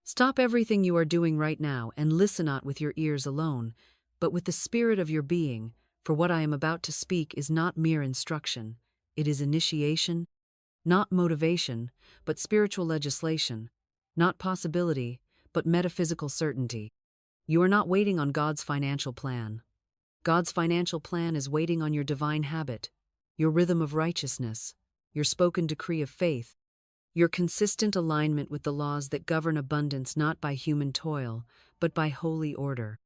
Stop everything you are doing right now and listen not with your ears alone, but with the spirit of your being, for what I am about to speak is not mere instruction. It is initiation, not motivation, but spiritual legislation, not possibility, but metaphysical certainty. You are not waiting on God's financial plan. God's financial plan is waiting on your divine habit, your rhythm of righteousness, your spoken decree of faith, your consistent alignment with the laws that govern abundance not by human toil, but by holy order.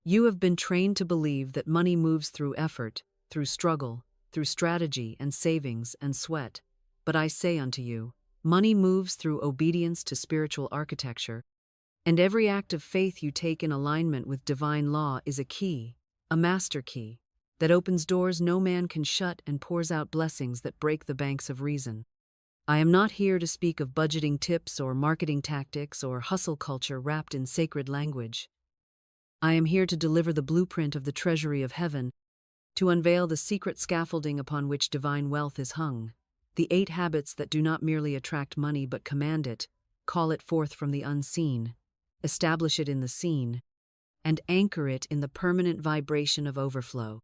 You have been trained to believe that money moves through effort, through struggle, through strategy and savings and sweat. But I say unto you, money moves through obedience to spiritual architecture, and every act of faith you take in alignment with divine law is a key, a master key, that opens doors no man can shut and pours out blessings that break the banks of reason. I am not here to speak of budgeting tips or marketing tactics or hustle culture wrapped in sacred language. I am here to deliver the blueprint of the treasury of heaven, to unveil the secret scaffolding upon which divine wealth is hung, the 8 habits that do not merely attract money but command it, call it forth from the unseen, establish it in the seen, and anchor it in the permanent vibration of overflow.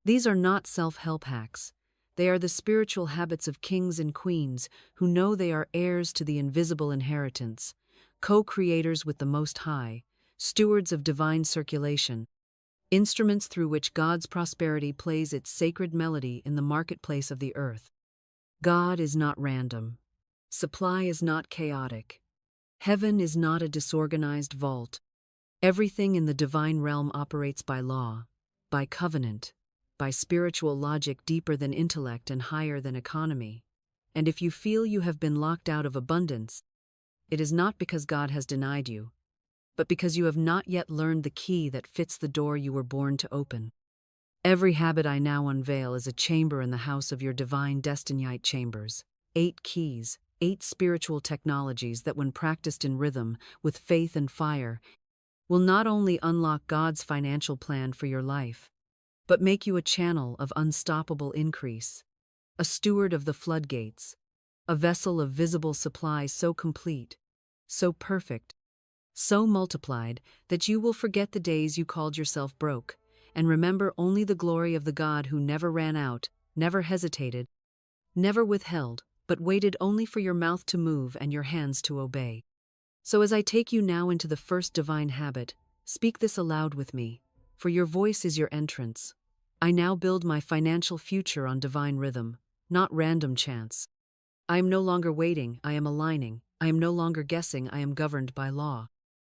These are not self-help hacks. They are the spiritual habits of kings and queens who know they are heirs to the invisible inheritance, co-creators with the Most High, stewards of divine circulation, instruments through which God's prosperity plays its sacred melody in the marketplace of the earth. God is not random. Supply is not chaotic. Heaven is not a disorganized vault. Everything in the divine realm operates by law, by covenant, by spiritual logic deeper than intellect and higher than economy. And if you feel you have been locked out of abundance, it is not because God has denied you, but because you have not yet learned the key that fits the door you were born to open. Every habit I now unveil is a chamber in the house of your divine destinite chambers. 8 keys, 8 spiritual technologies that, when practiced in rhythm, with faith and fire, will not only unlock God's financial plan for your life, but make you a channel of unstoppable increase, a steward of the floodgates, a vessel of visible supply so complete, so perfect, so multiplied that you will forget the days you called yourself broke, and remember only the glory of the God who never ran out, never hesitated, never withheld, but waited only for your mouth to move and your hands to obey. So as I take you now into the first divine habit, speak this aloud with me, for your voice is your entrance. I now build my financial future on divine rhythm, not random chance. I am no longer waiting, I am aligning. I am no longer guessing, I am governed by law.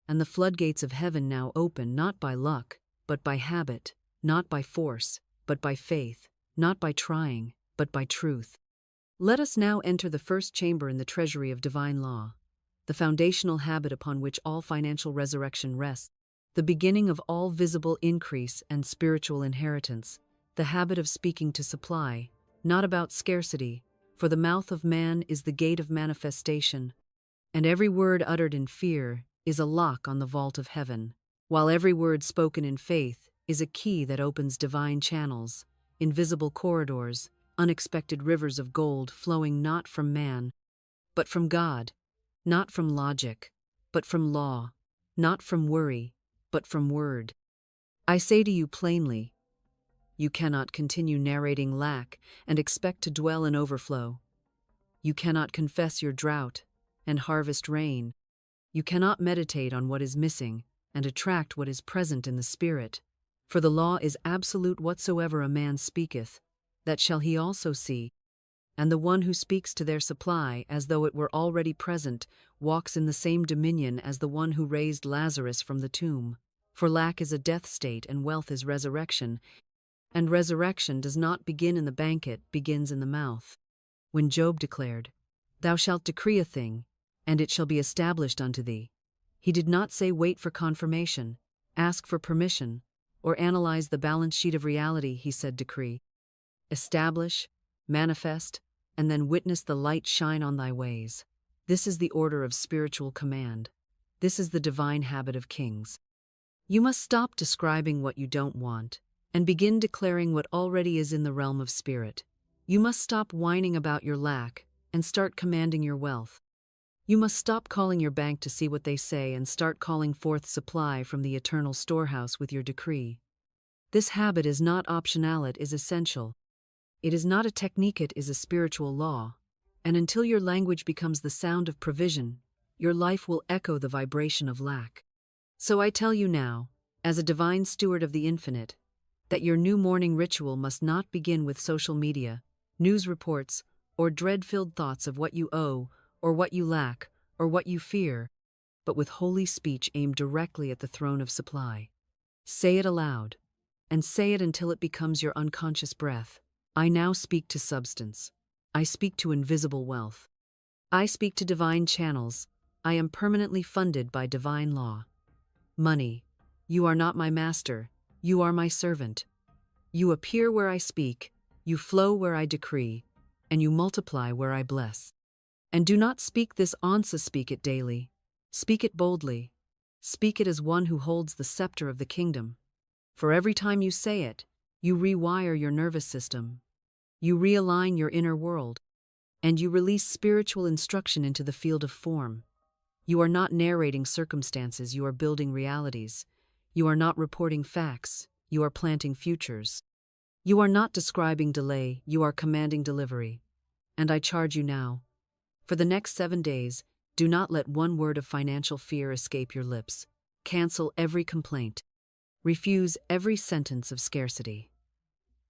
And the floodgates of heaven now open not by luck, but by habit, not by force, but by faith, not by trying, but by truth. Let us now enter the first chamber in the treasury of divine law, the foundational habit upon which all financial resurrection rests, the beginning of all visible increase and spiritual inheritance, the habit of speaking to supply, not about scarcity, for the mouth of man is the gate of manifestation, and every word uttered in fear is a lock on the vault of heaven, while every word spoken in faith is a key that opens divine channels, invisible corridors, unexpected rivers of gold flowing not from man, but from God, not from logic, but from law, not from worry, but from word. I say to you plainly, you cannot continue narrating lack and expect to dwell in overflow. You cannot confess your drought and harvest rain. You cannot meditate on what is missing and attract what is present in the Spirit. For the law is absolute: whatsoever a man speaketh, that shall he also see. And the one who speaks to their supply as though it were already present walks in the same dominion as the one who raised Lazarus from the tomb. For lack is a death state and wealth is resurrection, and resurrection does not begin in the banquet, begins in the mouth. When Job declared, "Thou shalt decree a thing, and it shall be established unto thee," he did not say wait for confirmation, ask for permission, or analyze the balance sheet of reality. He said decree, establish, manifest, and then witness the light shine on thy ways. This is the order of spiritual command. This is the divine habit of kings. You must stop describing what you don't want and begin declaring what already is in the realm of spirit. You must stop whining about your lack and start commanding your wealth. You must stop calling your bank to see what they say and start calling forth supply from the eternal storehouse with your decree. This habit is not optional, it is essential. It is not a technique, it is a spiritual law. And until your language becomes the sound of provision, your life will echo the vibration of lack. So I tell you now, as a divine steward of the infinite, that your new morning ritual must not begin with social media, news reports, or dread-filled thoughts of what you owe, or what you lack, or what you fear, but with holy speech aimed directly at the throne of supply. Say it aloud, and say it until it becomes your unconscious breath. I now speak to substance. I speak to invisible wealth. I speak to divine channels. I am permanently funded by divine law. Money, you are not my master, you are my servant. You appear where I speak, you flow where I decree, and you multiply where I bless. And do not speak this once, speak it daily. Speak it boldly. Speak it as one who holds the scepter of the kingdom. For every time you say it, you rewire your nervous system. You realign your inner world. And you release spiritual instruction into the field of form. You are not narrating circumstances, you are building realities. You are not reporting facts, you are planting futures. You are not describing delay, you are commanding delivery. And I charge you now, for the next 7 days, do not let one word of financial fear escape your lips. Cancel every complaint. Refuse every sentence of scarcity.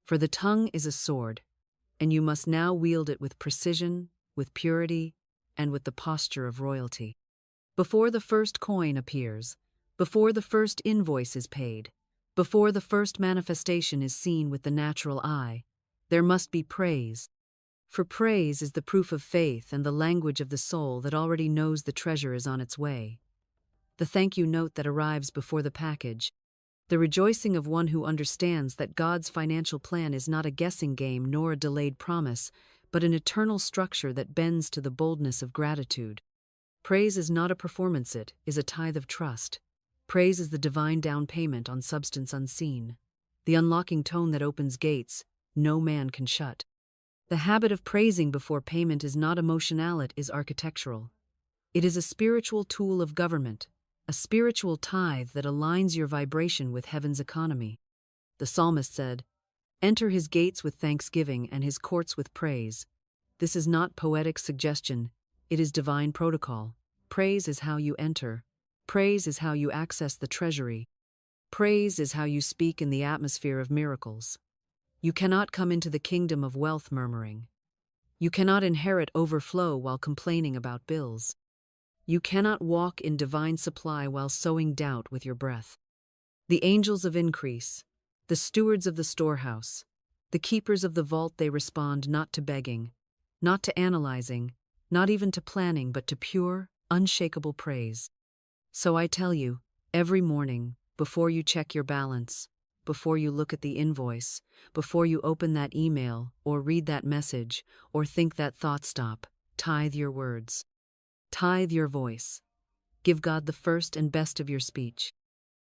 For the tongue is a sword, and you must now wield it with precision, with purity, and with the posture of royalty. Before the first coin appears, before the first invoice is paid, before the first manifestation is seen with the natural eye, there must be praise. For praise is the proof of faith and the language of the soul that already knows the treasure is on its way. The thank you note that arrives before the package. The rejoicing of one who understands that God's financial plan is not a guessing game nor a delayed promise, but an eternal structure that bends to the boldness of gratitude. Praise is not a performance, it is a tithe of trust. Praise is the divine down payment on substance unseen, the unlocking tone that opens gates no man can shut. The habit of praising before payment is not emotional, it is architectural. It is a spiritual tool of government, a spiritual tithe that aligns your vibration with heaven's economy. The psalmist said, "Enter his gates with thanksgiving and his courts with praise." This is not poetic suggestion, it is divine protocol. Praise is how you enter. Praise is how you access the treasury. Praise is how you speak in the atmosphere of miracles. You cannot come into the kingdom of wealth murmuring. You cannot inherit overflow while complaining about bills. You cannot walk in divine supply while sowing doubt with your breath. The angels of increase, the stewards of the storehouse, the keepers of the vault, they respond not to begging, not to analyzing, not even to planning, but to pure, unshakable praise. So I tell you, every morning, before you check your balance, before you look at the invoice, before you open that email, or read that message, or think that thought, stop, tithe your words. Tithe your voice. Give God the first and best of your speech.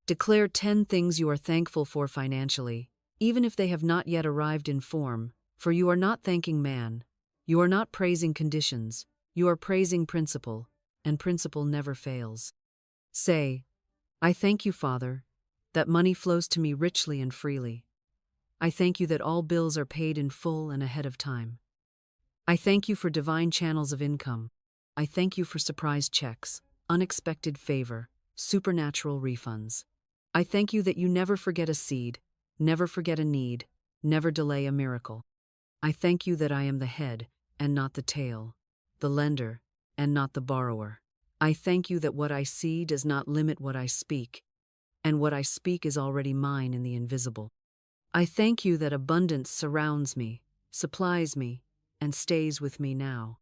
Declare 10 things you are thankful for financially, even if they have not yet arrived in form, for you are not thanking man. You are not praising conditions. You are praising principle, and principle never fails. Say, I thank you, Father, that money flows to me richly and freely. I thank you that all bills are paid in full and ahead of time. I thank you for divine channels of income. I thank you for surprise checks, unexpected favor, supernatural refunds. I thank you that you never forget a seed, never forget a need, never delay a miracle. I thank you that I am the head and not the tail, the lender and not the borrower. I thank you that what I see does not limit what I speak, and what I speak is already mine in the invisible. I thank you that abundance surrounds me, supplies me, and stays with me now.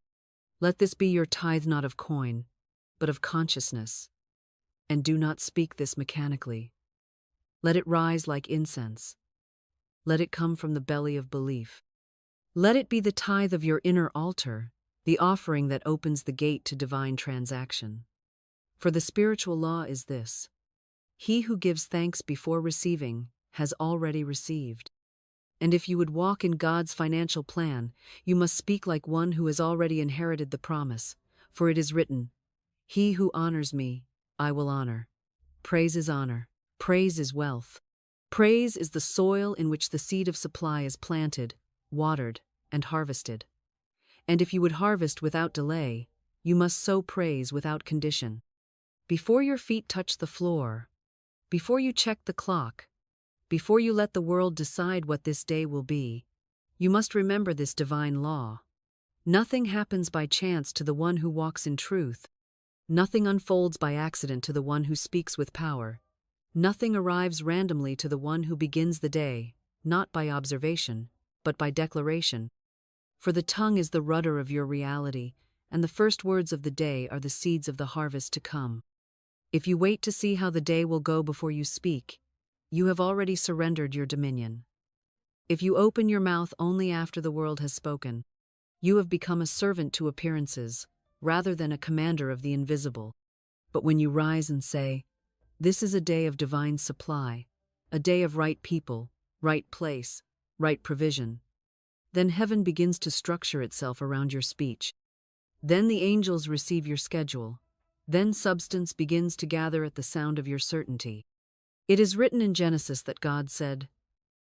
Let this be your tithe, not of coin, but of consciousness. And do not speak this mechanically. Let it rise like incense. Let it come from the belly of belief. Let it be the tithe of your inner altar, the offering that opens the gate to divine transaction. For the spiritual law is this: he who gives thanks before receiving has already received. And if you would walk in God's financial plan, you must speak like one who has already inherited the promise. For it is written, "He who honors me, I will honor." Praise is honor. Praise is wealth. Praise is the soil in which the seed of supply is planted, watered, and harvested. And if you would harvest without delay, you must sow praise without condition. Before your feet touch the floor, before you check the clock, before you let the world decide what this day will be, you must remember this divine law. Nothing happens by chance to the one who walks in truth. Nothing unfolds by accident to the one who speaks with power. Nothing arrives randomly to the one who begins the day, not by observation, but by declaration. For the tongue is the rudder of your reality, and the first words of the day are the seeds of the harvest to come. If you wait to see how the day will go before you speak, you have already surrendered your dominion. If you open your mouth only after the world has spoken, you have become a servant to appearances, rather than a commander of the invisible. But when you rise and say, "This is a day of divine supply, a day of right people, right place, right provision," then heaven begins to structure itself around your speech. Then the angels receive your schedule. Then substance begins to gather at the sound of your certainty. It is written in Genesis that God said,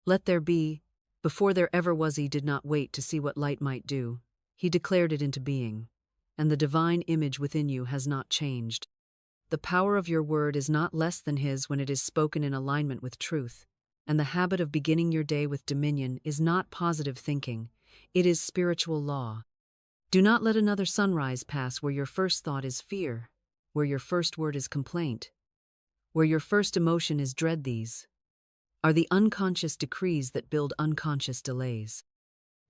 "Let there be." Before there ever was, he did not wait to see what light might do. He declared it into being. And the divine image within you has not changed. The power of your word is not less than his when it is spoken in alignment with truth. And the habit of beginning your day with dominion is not positive thinking, it is spiritual law. Do not let another sunrise pass where your first thought is fear, where your first word is complaint, where your first emotion is dread. These are the unconscious decrees that build unconscious delays.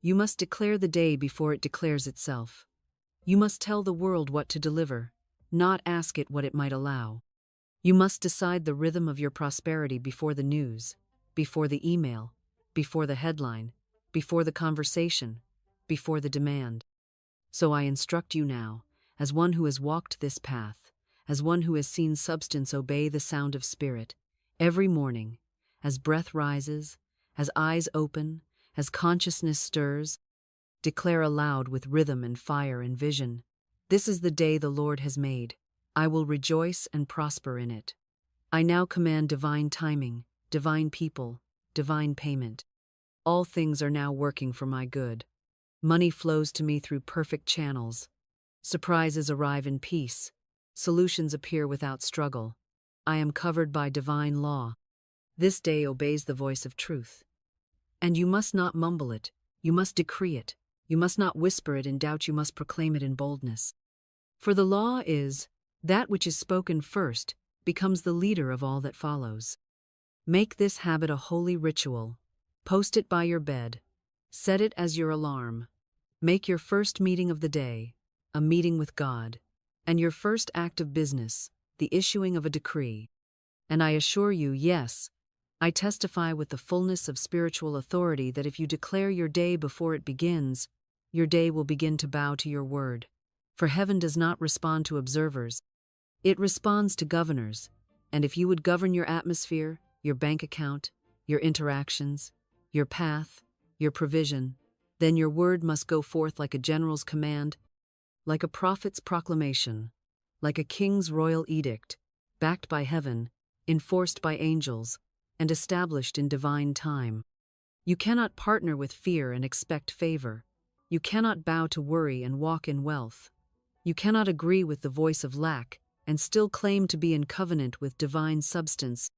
You must declare the day before it declares itself. You must tell the world what to deliver, not ask it what it might allow. You must decide the rhythm of your prosperity before the news, before the email, before the headline, before the conversation, before the demand. So I instruct you now, as one who has walked this path, as one who has seen substance obey the sound of spirit, every morning, as breath rises, as eyes open, as consciousness stirs, declare aloud with rhythm and fire and vision, "This is the day the Lord has made. I will rejoice and prosper in it." I now command divine timing, divine people, divine payment. All things are now working for my good. Money flows to me through perfect channels. Surprises arrive in peace. Solutions appear without struggle. I am covered by divine law. This day obeys the voice of truth. And you must not mumble it. You must decree it. You must not whisper it in doubt. You must proclaim it in boldness. For the law is, that which is spoken first becomes the leader of all that follows. Make this habit a holy ritual. Post it by your bed. Set it as your alarm. Make your first meeting of the day a meeting with God, and your first act of business the issuing of a decree. And I assure you, yes, I testify with the fullness of spiritual authority that if you declare your day before it begins, your day will begin to bow to your word. For heaven does not respond to observers, it responds to governors. And if you would govern your atmosphere, your bank account, your interactions, your path, your provision, then your word must go forth like a general's command, like a prophet's proclamation, like a king's royal edict, backed by heaven, enforced by angels, and established in divine time. You cannot partner with fear and expect favor. You cannot bow to worry and walk in wealth. You cannot agree with the voice of lack and still claim to be in covenant with divine substance.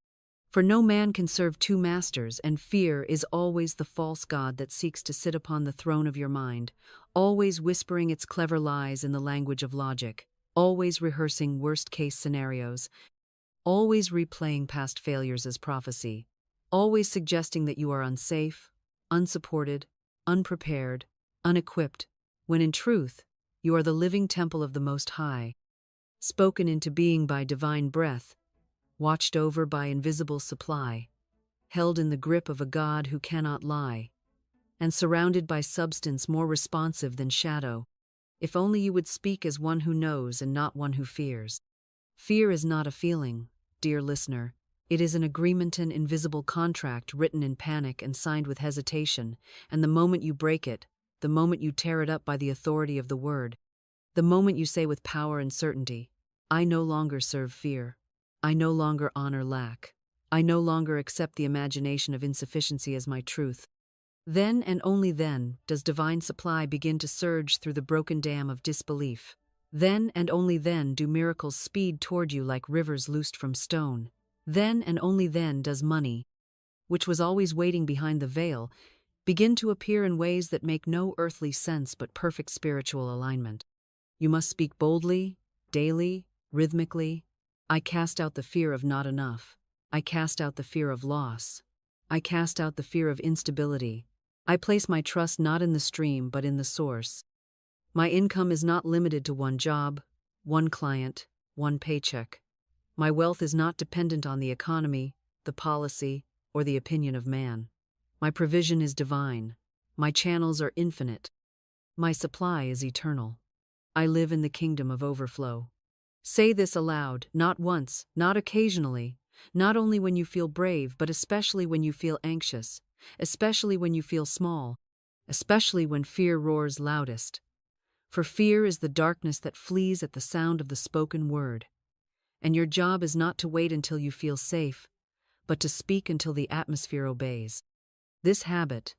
For no man can serve two masters, and fear is always the false god that seeks to sit upon the throne of your mind, always whispering its clever lies in the language of logic, always rehearsing worst-case scenarios, always replaying past failures as prophecy, always suggesting that you are unsafe, unsupported, unprepared, unequipped, when in truth, you are the living temple of the Most High, spoken into being by divine breath, watched over by invisible supply, held in the grip of a God who cannot lie, and surrounded by substance more responsive than shadow. If only you would speak as one who knows and not one who fears. Fear is not a feeling, dear listener. It is an agreement, an invisible contract written in panic and signed with hesitation, and the moment you break it, the moment you tear it up by the authority of the word, The moment you say with power and certainty, I no longer serve fear. I no longer honor lack. I no longer accept the imagination of insufficiency as my truth. Then and only then does divine supply begin to surge through the broken dam of disbelief. Then and only then do miracles speed toward you like rivers loosed from stone. Then and only then does money, which was always waiting behind the veil, begin to appear in ways that make no earthly sense but perfect spiritual alignment. You must speak boldly, daily, rhythmically. I cast out the fear of not enough. I cast out the fear of loss. I cast out the fear of instability. I place my trust not in the stream but in the source. My income is not limited to one job, one client, one paycheck. My wealth is not dependent on the economy, the policy, or the opinion of man. My provision is divine. My channels are infinite. My supply is eternal. I live in the kingdom of overflow. Say this aloud, not once, not occasionally, not only when you feel brave, but especially when you feel anxious, especially when you feel small, especially when fear roars loudest. For fear is the darkness that flees at the sound of the spoken word. And your job is not to wait until you feel safe, but to speak until the atmosphere obeys. This habit,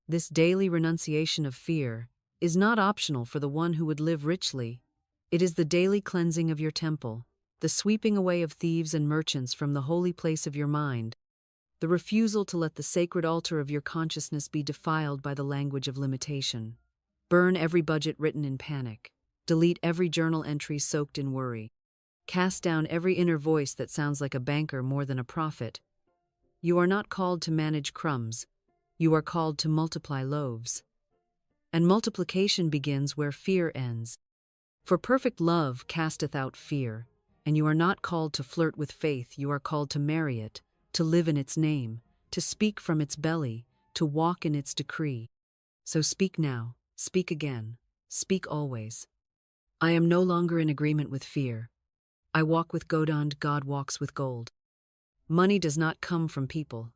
this daily renunciation of fear, is not optional for the one who would live richly. It is the daily cleansing of your temple, the sweeping away of thieves and merchants from the holy place of your mind, the refusal to let the sacred altar of your consciousness be defiled by the language of limitation. Burn every budget written in panic. Delete every journal entry soaked in worry. Cast down every inner voice that sounds like a banker more than a prophet. You are not called to manage crumbs. You are called to multiply loaves. And multiplication begins where fear ends. For perfect love casteth out fear, and you are not called to flirt with faith, you are called to marry it, to live in its name, to speak from its belly, to walk in its decree. So speak now, speak again, speak always. I am no longer in agreement with fear. I walk with Godund, God walks with gold. Money does not come from people.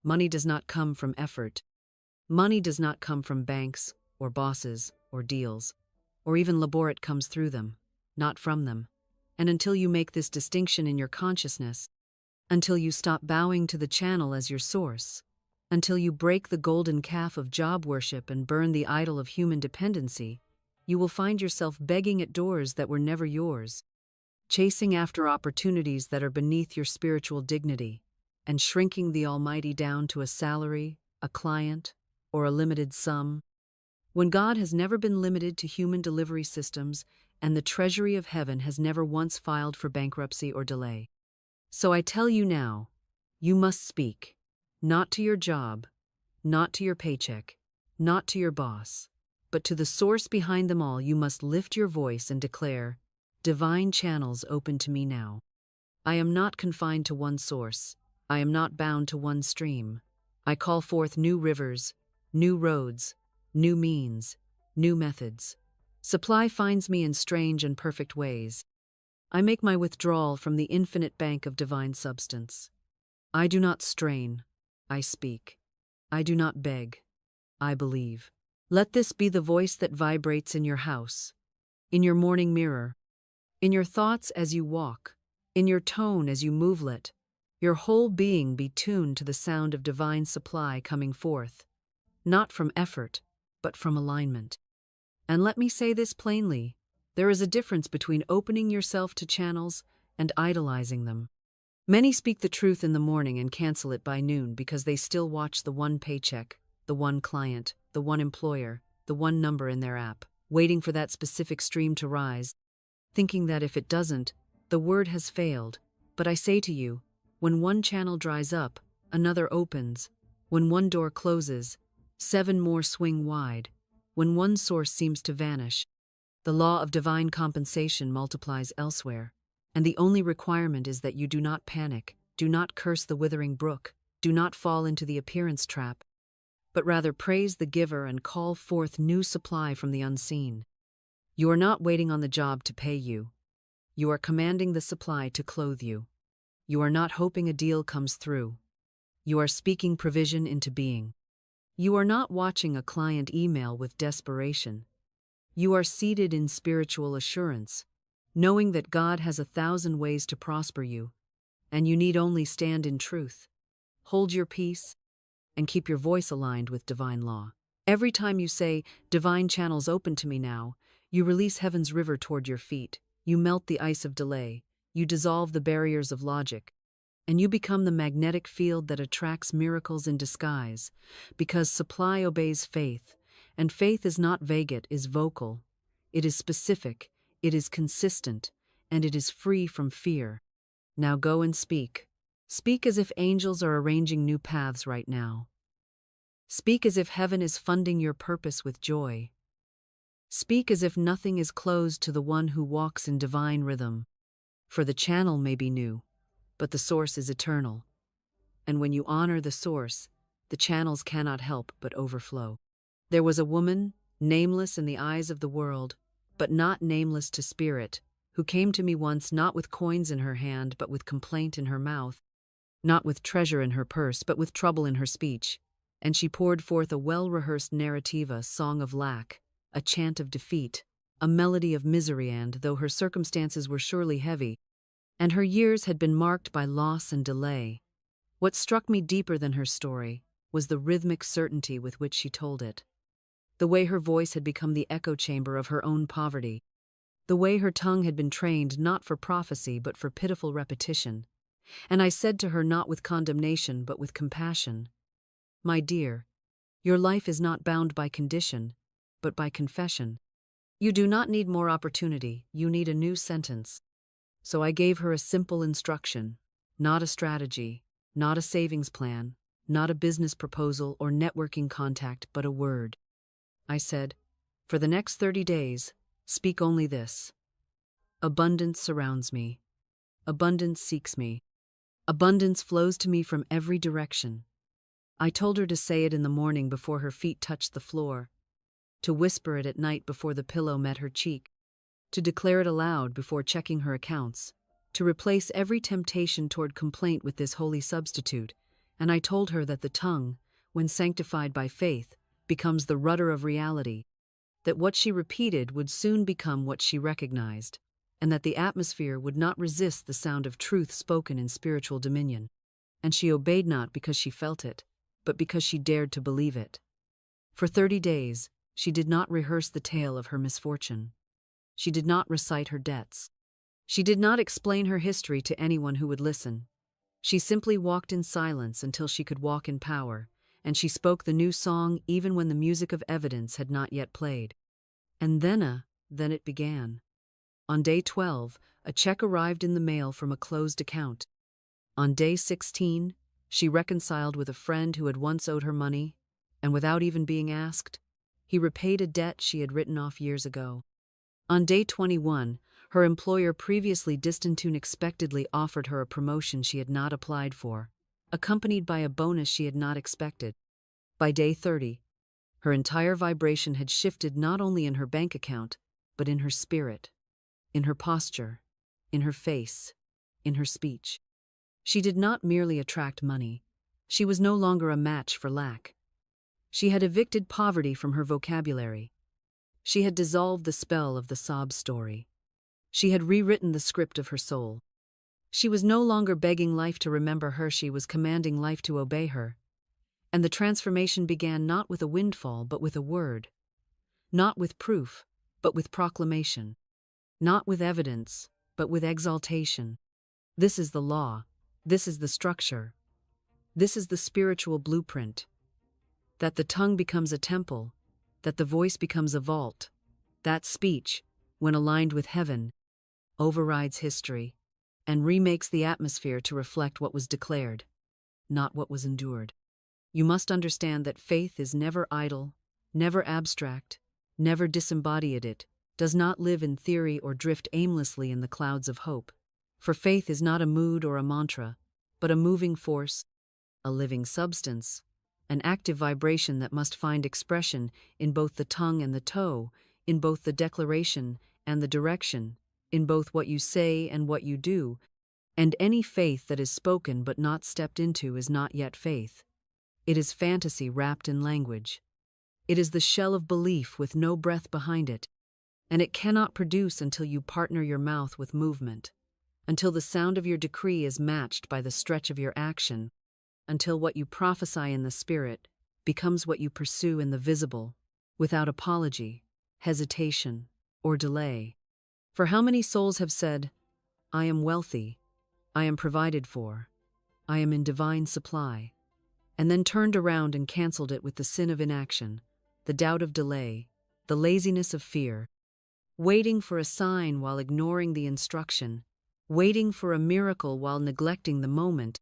Money does not come from effort. Money does not come from banks, or bosses, or deals, or even labor. It comes through them, not from them. And until you make this distinction in your consciousness, until you stop bowing to the channel as your source, until you break the golden calf of job worship and burn the idol of human dependency, you will find yourself begging at doors that were never yours, chasing after opportunities that are beneath your spiritual dignity, and shrinking the Almighty down to a salary, a client, or a limited sum, when God has never been limited to human delivery systems and the treasury of heaven has never once filed for bankruptcy or delay. So I tell you now, you must speak, not to your job, not to your paycheck, not to your boss, but to the source behind them all. You must lift your voice and declare, divine channels open to me now. I am not confined to one source. I am not bound to one stream. I call forth new rivers, new roads, new means, new methods. Supply finds me in strange and perfect ways. I make my withdrawal from the infinite bank of divine substance. I do not strain, I speak. I do not beg, I believe. Let this be the voice that vibrates in your house, in your morning mirror, in your thoughts as you walk, in your tone as you move. Let your whole being be tuned to the sound of divine supply coming forth, not from effort, but from alignment. And let me say this plainly, there is a difference between opening yourself to channels and idolizing them. Many speak the truth in the morning and cancel it by noon because they still watch the one paycheck, the one client, the one employer, the one number in their app, waiting for that specific stream to rise, thinking that if it doesn't, the word has failed. But I say to you, when one channel dries up, another opens. When one door closes, 7 more swing wide. When one source seems to vanish, the law of divine compensation multiplies elsewhere. And the only requirement is that you do not panic, do not curse the withering brook, do not fall into the appearance trap, but rather praise the giver and call forth new supply from the unseen. You are not waiting on the job to pay you. You are commanding the supply to clothe you. You are not hoping a deal comes through. You are speaking provision into being. You are not watching a client email with desperation. You are seated in spiritual assurance, knowing that God has 1,000 ways to prosper you, and you need only stand in truth. Hold your peace, and keep your voice aligned with divine law. Every time you say, "Divine channels open to me now," you release heaven's river toward your feet. You melt the ice of delay. You dissolve the barriers of logic. And you become the magnetic field that attracts miracles in disguise, because supply obeys faith, and faith is not vague, it is vocal. It is specific, it is consistent, and it is free from fear. Now go and speak. Speak as if angels are arranging new paths right now. Speak as if heaven is funding your purpose with joy. Speak as if nothing is closed to the one who walks in divine rhythm. For the channel may be new, but the source is eternal. And when you honor the source, the channels cannot help but overflow. There was a woman, nameless in the eyes of the world, but not nameless to spirit, who came to me once not with coins in her hand, but with complaint in her mouth, not with treasure in her purse, but with trouble in her speech. And she poured forth a well-rehearsed narrative, a song of lack, a chant of defeat, a melody of misery, and, though her circumstances were surely heavy, and her years had been marked by loss and delay, what struck me deeper than her story was the rhythmic certainty with which she told it. The way her voice had become the echo chamber of her own poverty. The way her tongue had been trained not for prophecy but for pitiful repetition. And I said to her, not with condemnation but with compassion, "My dear, your life is not bound by condition, but by confession. You do not need more opportunity, you need a new sentence." So I gave her a simple instruction, not a strategy, not a savings plan, not a business proposal or networking contact, but a word. I said, "For the next 30 days, speak only this: abundance surrounds me. Abundance seeks me. Abundance flows to me from every direction." I told her to say it in the morning before her feet touched the floor, to whisper it at night before the pillow met her cheek, to declare it aloud before checking her accounts, to replace every temptation toward complaint with this holy substitute. And I told her that the tongue, when sanctified by faith, becomes the rudder of reality, that what she repeated would soon become what she recognized, and that the atmosphere would not resist the sound of truth spoken in spiritual dominion. And she obeyed not because she felt it, but because she dared to believe it. For 30 days, she did not rehearse the tale of her misfortune. She did not recite her debts. She did not explain her history to anyone who would listen. She simply walked in silence until she could walk in power, and she spoke the new song even when the music of evidence had not yet played. And then it began. On day 12, a check arrived in the mail from a closed account. On day 16, she reconciled with a friend who had once owed her money, and without even being asked, he repaid a debt she had written off years ago. On day 21, her employer, previously distant, unexpectedly offered her a promotion she had not applied for, accompanied by a bonus she had not expected. By day 30, her entire vibration had shifted, not only in her bank account, but in her spirit, in her posture, in her face, in her speech. She did not merely attract money. She was no longer a match for lack. She had evicted poverty from her vocabulary. She had dissolved the spell of the sob story. She had rewritten the script of her soul. She was no longer begging life to remember her, she was commanding life to obey her. And the transformation began not with a windfall, but with a word. Not with proof, but with proclamation. Not with evidence, but with exaltation. This is the law. This is the structure. This is the spiritual blueprint. That the tongue becomes a temple, that the voice becomes a vault, that speech, when aligned with heaven, overrides history and remakes the atmosphere to reflect what was declared, not what was endured. You must understand that faith is never idle, never abstract, never disembodied. It does not live in theory or drift aimlessly in the clouds of hope. For faith is not a mood or a mantra, but a moving force, a living substance, an active vibration that must find expression in both the tongue and the toe, in both the declaration and the direction, in both what you say and what you do. And any faith that is spoken but not stepped into is not yet faith. It is fantasy wrapped in language. It is the shell of belief with no breath behind it. and it cannot produce until you partner your mouth with movement, until the sound of your decree is matched by the stretch of your action, until what you prophesy in the spirit becomes what you pursue in the visible, without apology, hesitation, or delay. For how many souls have said, "I am wealthy, I am provided for, I am in divine supply," and then turned around and canceled it with the sin of inaction, the doubt of delay, the laziness of fear, waiting for a sign while ignoring the instruction, waiting for a miracle while neglecting the moment,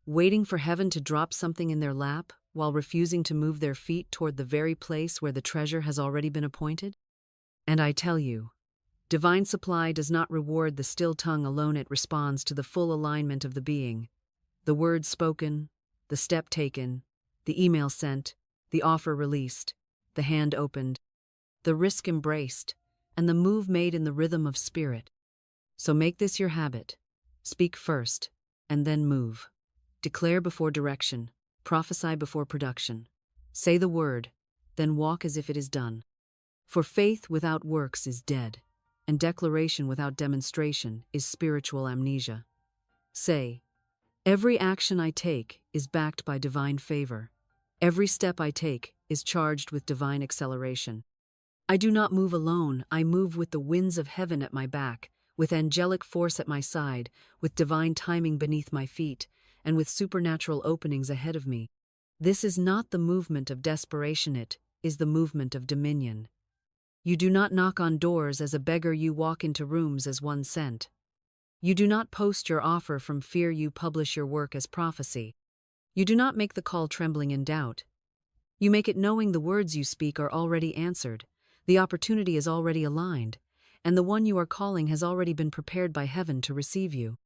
waiting for heaven to drop something in their lap while refusing to move their feet toward the very place where the treasure has already been appointed? And I tell you, divine supply does not reward the still tongue alone. It responds to the full alignment of the being, the word spoken, the step taken, the email sent, the offer released, the hand opened, the risk embraced, and the move made in the rhythm of spirit. So make this your habit. Speak first, and then move. Declare before direction, prophesy before production. Say the word, then walk as if it is done. For faith without works is dead, and declaration without demonstration is spiritual amnesia. Say, every action I take is backed by divine favor. Every step I take is charged with divine acceleration. I do not move alone, I move with the winds of heaven at my back, with angelic force at my side, with divine timing beneath my feet, and with supernatural openings ahead of me. This is not the movement of desperation, it is the movement of dominion. You do not knock on doors as a beggar, you walk into rooms as one sent. You do not post your offer from fear, you publish your work as prophecy. You do not make the call trembling in doubt. You make it knowing the words you speak are already answered, the opportunity is already aligned, and the one you are calling has already been prepared by heaven to receive you.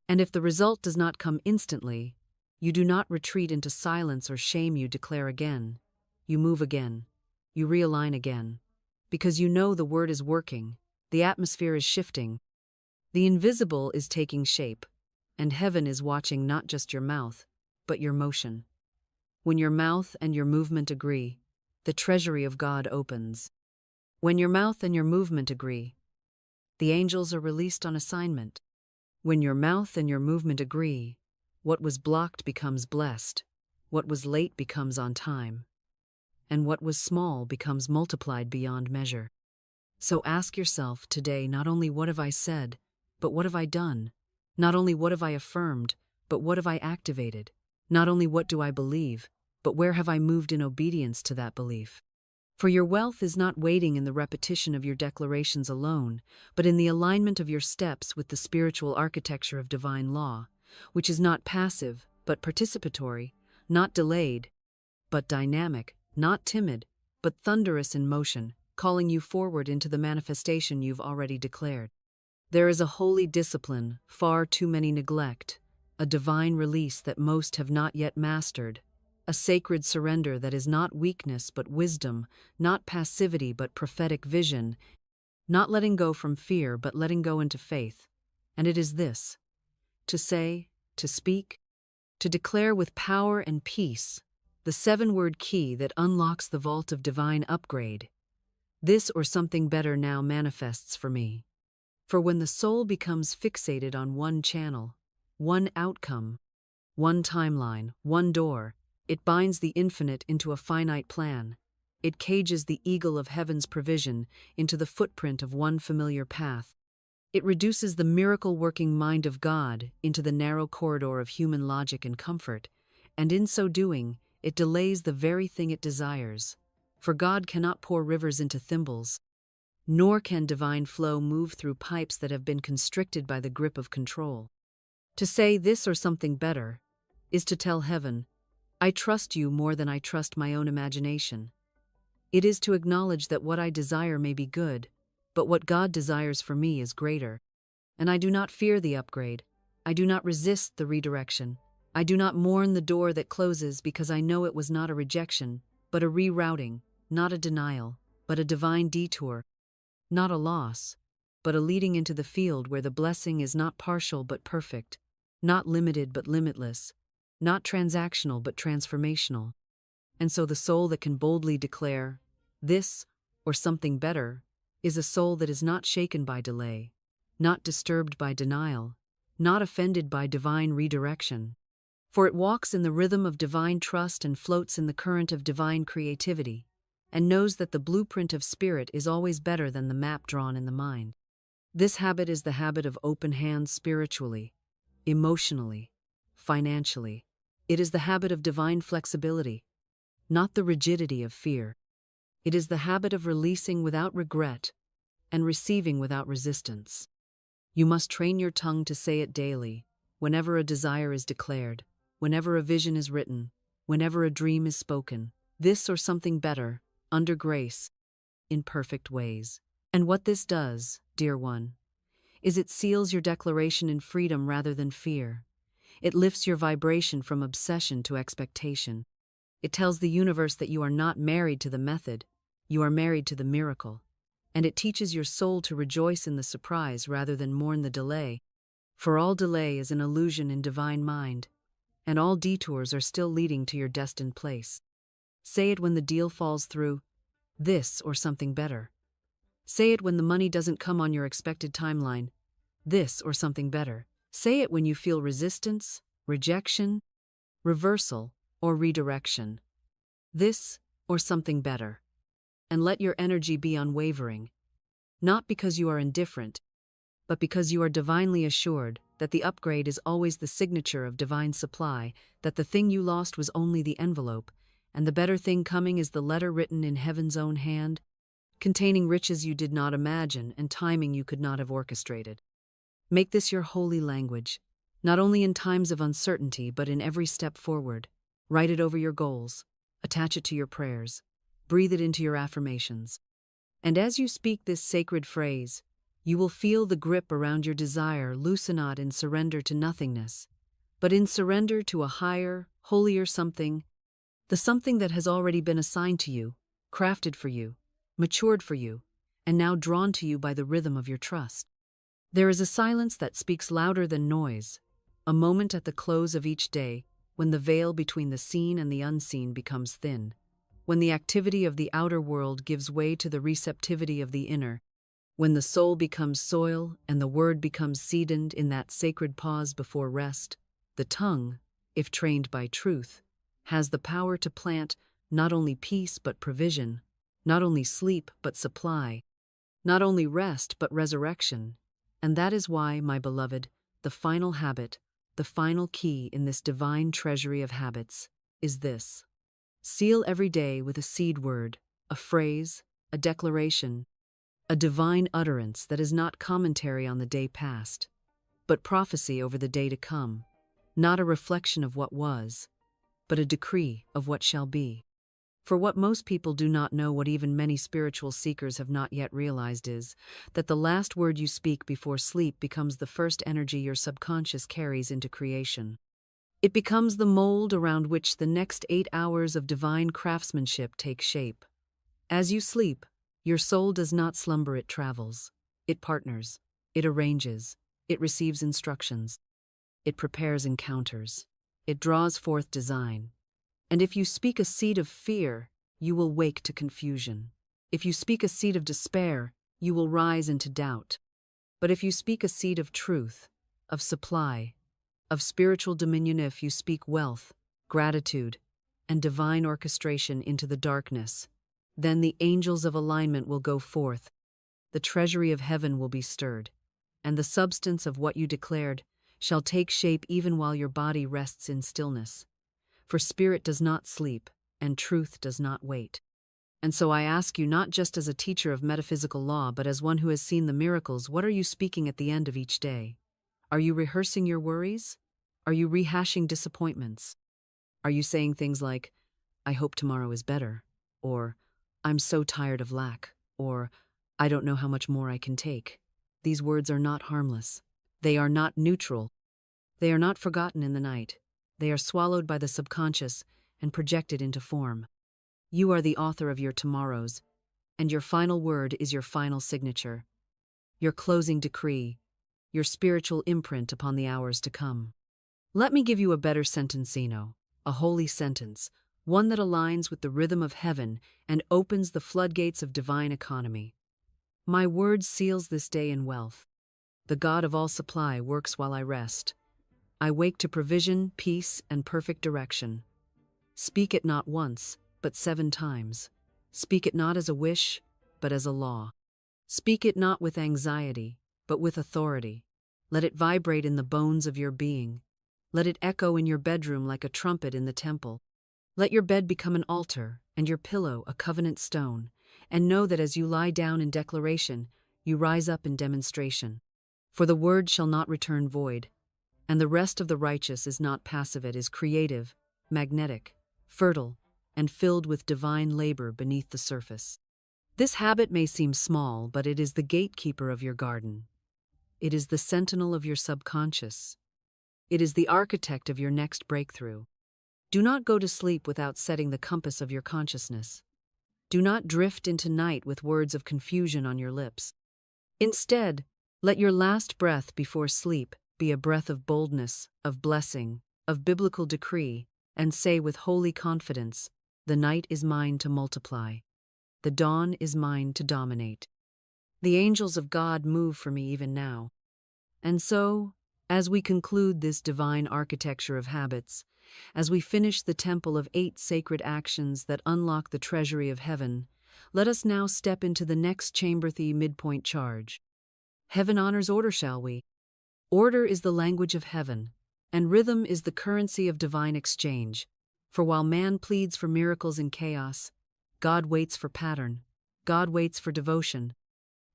And if the result does not come instantly, you do not retreat into silence or shame, you declare again. You move again. You realign again. Because you know the word is working, the atmosphere is shifting, the invisible is taking shape, and heaven is watching not just your mouth, but your motion. When your mouth and your movement agree, the treasury of God opens. When your mouth and your movement agree, the angels are released on assignment. When your mouth and your movement agree, what was blocked becomes blessed, what was late becomes on time, and what was small becomes multiplied beyond measure. So ask yourself today, not only what have I said, but what have I done? Not only what have I affirmed, but what have I activated? Not only what do I believe, but where have I moved in obedience to that belief? For your wealth is not waiting in the repetition of your declarations alone, but in the alignment of your steps with the spiritual architecture of divine law, which is not passive, but participatory, not delayed, but dynamic, not timid, but thunderous in motion, calling you forward into the manifestation you've already declared. There is a holy discipline far too many neglect, a divine release that most have not yet mastered, a sacred surrender that is not weakness but wisdom, not passivity but prophetic vision, not letting go from fear but letting go into faith. And it is this: to say, to speak, to declare with power and peace, the 7-word key that unlocks the vault of divine upgrade. This or something better now manifests for me. For when the soul becomes fixated on one channel, one outcome, one timeline, one door, it binds the infinite into a finite plan. It cages the eagle of heaven's provision into the footprint of one familiar path. It reduces the miracle-working mind of God into the narrow corridor of human logic and comfort, and in so doing, it delays the very thing it desires. For God cannot pour rivers into thimbles, nor can divine flow move through pipes that have been constricted by the grip of control. To say this or something better is to tell heaven, I trust you more than I trust my own imagination. It is to acknowledge that what I desire may be good, but what God desires for me is greater. And I do not fear the upgrade. I do not resist the redirection. I do not mourn the door that closes because I know it was not a rejection, but a rerouting, not a denial, but a divine detour, not a loss, but a leading into the field where the blessing is not partial but perfect, not limited but limitless, not transactional but transformational. And so the soul that can boldly declare, this or something better, is a soul that is not shaken by delay, not disturbed by denial, not offended by divine redirection. For it walks in the rhythm of divine trust and floats in the current of divine creativity, and knows that the blueprint of spirit is always better than the map drawn in the mind. This habit is the habit of open hands spiritually, emotionally, financially. It is the habit of divine flexibility, not the rigidity of fear. It is the habit of releasing without regret and receiving without resistance. You must train your tongue to say it daily, whenever a desire is declared, whenever a vision is written, whenever a dream is spoken, this or something better, under grace, in perfect ways. And what this does, dear one, is it seals your declaration in freedom rather than fear. It lifts your vibration from obsession to expectation. It tells the universe that you are not married to the method, you are married to the miracle. And it teaches your soul to rejoice in the surprise rather than mourn the delay. For all delay is an illusion in divine mind, and all detours are still leading to your destined place. Say it when the deal falls through, this or something better. Say it when the money doesn't come on your expected timeline, this or something better. Say it when you feel resistance, rejection, reversal, or redirection, this or something better. And let your energy be unwavering, not because you are indifferent, but because you are divinely assured that the upgrade is always the signature of divine supply, that the thing you lost was only the envelope, and the better thing coming is the letter written in heaven's own hand, containing riches you did not imagine and timing you could not have orchestrated. Make this your holy language, not only in times of uncertainty but in every step forward. Write it over your goals, attach it to your prayers, breathe it into your affirmations. And as you speak this sacred phrase, you will feel the grip around your desire loosen not in surrender to nothingness, but in surrender to a higher, holier something, the something that has already been assigned to you, crafted for you, matured for you, and now drawn to you by the rhythm of your trust. There is a silence that speaks louder than noise, a moment at the close of each day when the veil between the seen and the unseen becomes thin, when the activity of the outer world gives way to the receptivity of the inner, when the soul becomes soil and the word becomes seeded in that sacred pause before rest. The tongue, if trained by truth, has the power to plant not only peace but provision, not only sleep but supply, not only rest but resurrection. And that is why, my beloved, the final habit, the final key in this divine treasury of habits, is this. Seal every day with a seed word, a phrase, a declaration, a divine utterance that is not commentary on the day past, but prophecy over the day to come, not a reflection of what was, but a decree of what shall be. For what most people do not know, what even many spiritual seekers have not yet realized, is that the last word you speak before sleep becomes the first energy your subconscious carries into creation. It becomes the mold around which the next 8 hours of divine craftsmanship take shape. As you sleep, your soul does not slumber, it travels. It partners. It arranges. It receives instructions. It prepares encounters. It draws forth design. And if you speak a seed of fear, you will wake to confusion. If you speak a seed of despair, you will rise into doubt. But if you speak a seed of truth, of supply, of spiritual dominion, if you speak wealth, gratitude, and divine orchestration into the darkness, then the angels of alignment will go forth, the treasury of heaven will be stirred, and the substance of what you declared shall take shape even while your body rests in stillness. For spirit does not sleep, and truth does not wait. And so I ask you, not just as a teacher of metaphysical law, but as one who has seen the miracles, what are you speaking at the end of each day? Are you rehearsing your worries? Are you rehashing disappointments? Are you saying things like, I hope tomorrow is better, or I'm so tired of lack, or I don't know how much more I can take? These words are not harmless. They are not neutral. They are not forgotten in the night. They are swallowed by the subconscious and projected into form. You are the author of your tomorrows, and your final word is your final signature, your closing decree, your spiritual imprint upon the hours to come. Let me give you a better sentencino, a holy sentence, one that aligns with the rhythm of heaven and opens the floodgates of divine economy. My word seals this day in wealth. The God of all supply works while I rest. I wake to provision, peace, and perfect direction. Speak it not once, but 7 times. Speak it not as a wish, but as a law. Speak it not with anxiety, but with authority. Let it vibrate in the bones of your being. Let it echo in your bedroom like a trumpet in the temple. Let your bed become an altar, and your pillow a covenant stone, and know that as you lie down in declaration, you rise up in demonstration. For the word shall not return void, and the rest of the righteous is not passive, it is creative, magnetic, fertile, and filled with divine labor beneath the surface. This habit may seem small, but it is the gatekeeper of your garden. It is the sentinel of your subconscious. It is the architect of your next breakthrough. Do not go to sleep without setting the compass of your consciousness. Do not drift into night with words of confusion on your lips. Instead, let your last breath before sleep be a breath of boldness, of blessing, of biblical decree, and say with holy confidence, "The night is mine to multiply. The dawn is mine to dominate. The angels of God move for me even now." And so, as we conclude this divine architecture of habits, as we finish the temple of 8 sacred actions that unlock the treasury of heaven, let us now step into the next chamber, the midpoint charge. Heaven honors order, shall we? Order is the language of heaven, and rhythm is the currency of divine exchange. For while man pleads for miracles in chaos, God waits for pattern. God waits for devotion.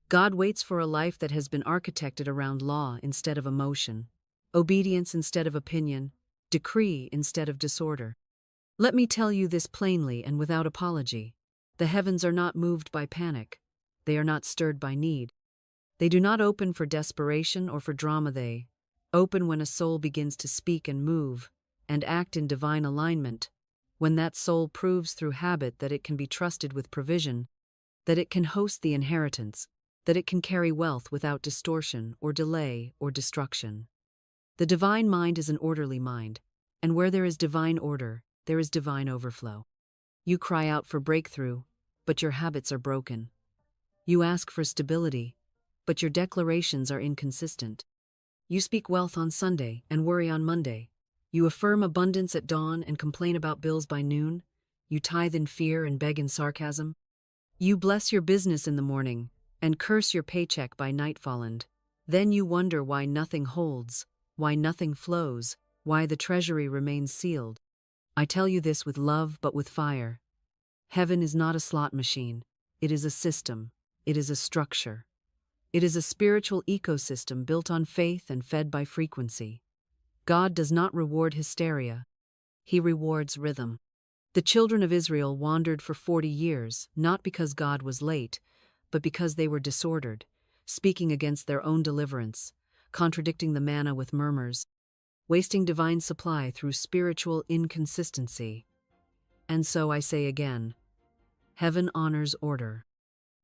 God waits for a life that has been architected around law instead of emotion, obedience instead of opinion, decree instead of disorder. Let me tell you this plainly and without apology. The heavens are not moved by panic. They are not stirred by need. They do not open for desperation or for drama. They open when a soul begins to speak and move and act in divine alignment, when that soul proves through habit that it can be trusted with provision, that it can host the inheritance, that it can carry wealth without distortion or delay or destruction. The divine mind is an orderly mind, and where there is divine order, there is divine overflow. You cry out for breakthrough, but your habits are broken. You ask for stability, but your declarations are inconsistent. You speak wealth on Sunday and worry on Monday. You affirm abundance at dawn and complain about bills by noon. You tithe in fear and beg in sarcasm. You bless your business in the morning and curse your paycheck by nightfall, and then you wonder why nothing holds, why nothing flows, why the treasury remains sealed. I tell you this with love but with fire. Heaven is not a slot machine. It is a system. It is a structure. It is a spiritual ecosystem built on faith and fed by frequency. God does not reward hysteria. He rewards rhythm. The children of Israel wandered for 40 years, not because God was late, but because they were disordered, speaking against their own deliverance, contradicting the manna with murmurs, wasting divine supply through spiritual inconsistency. And so I say again, heaven honors order.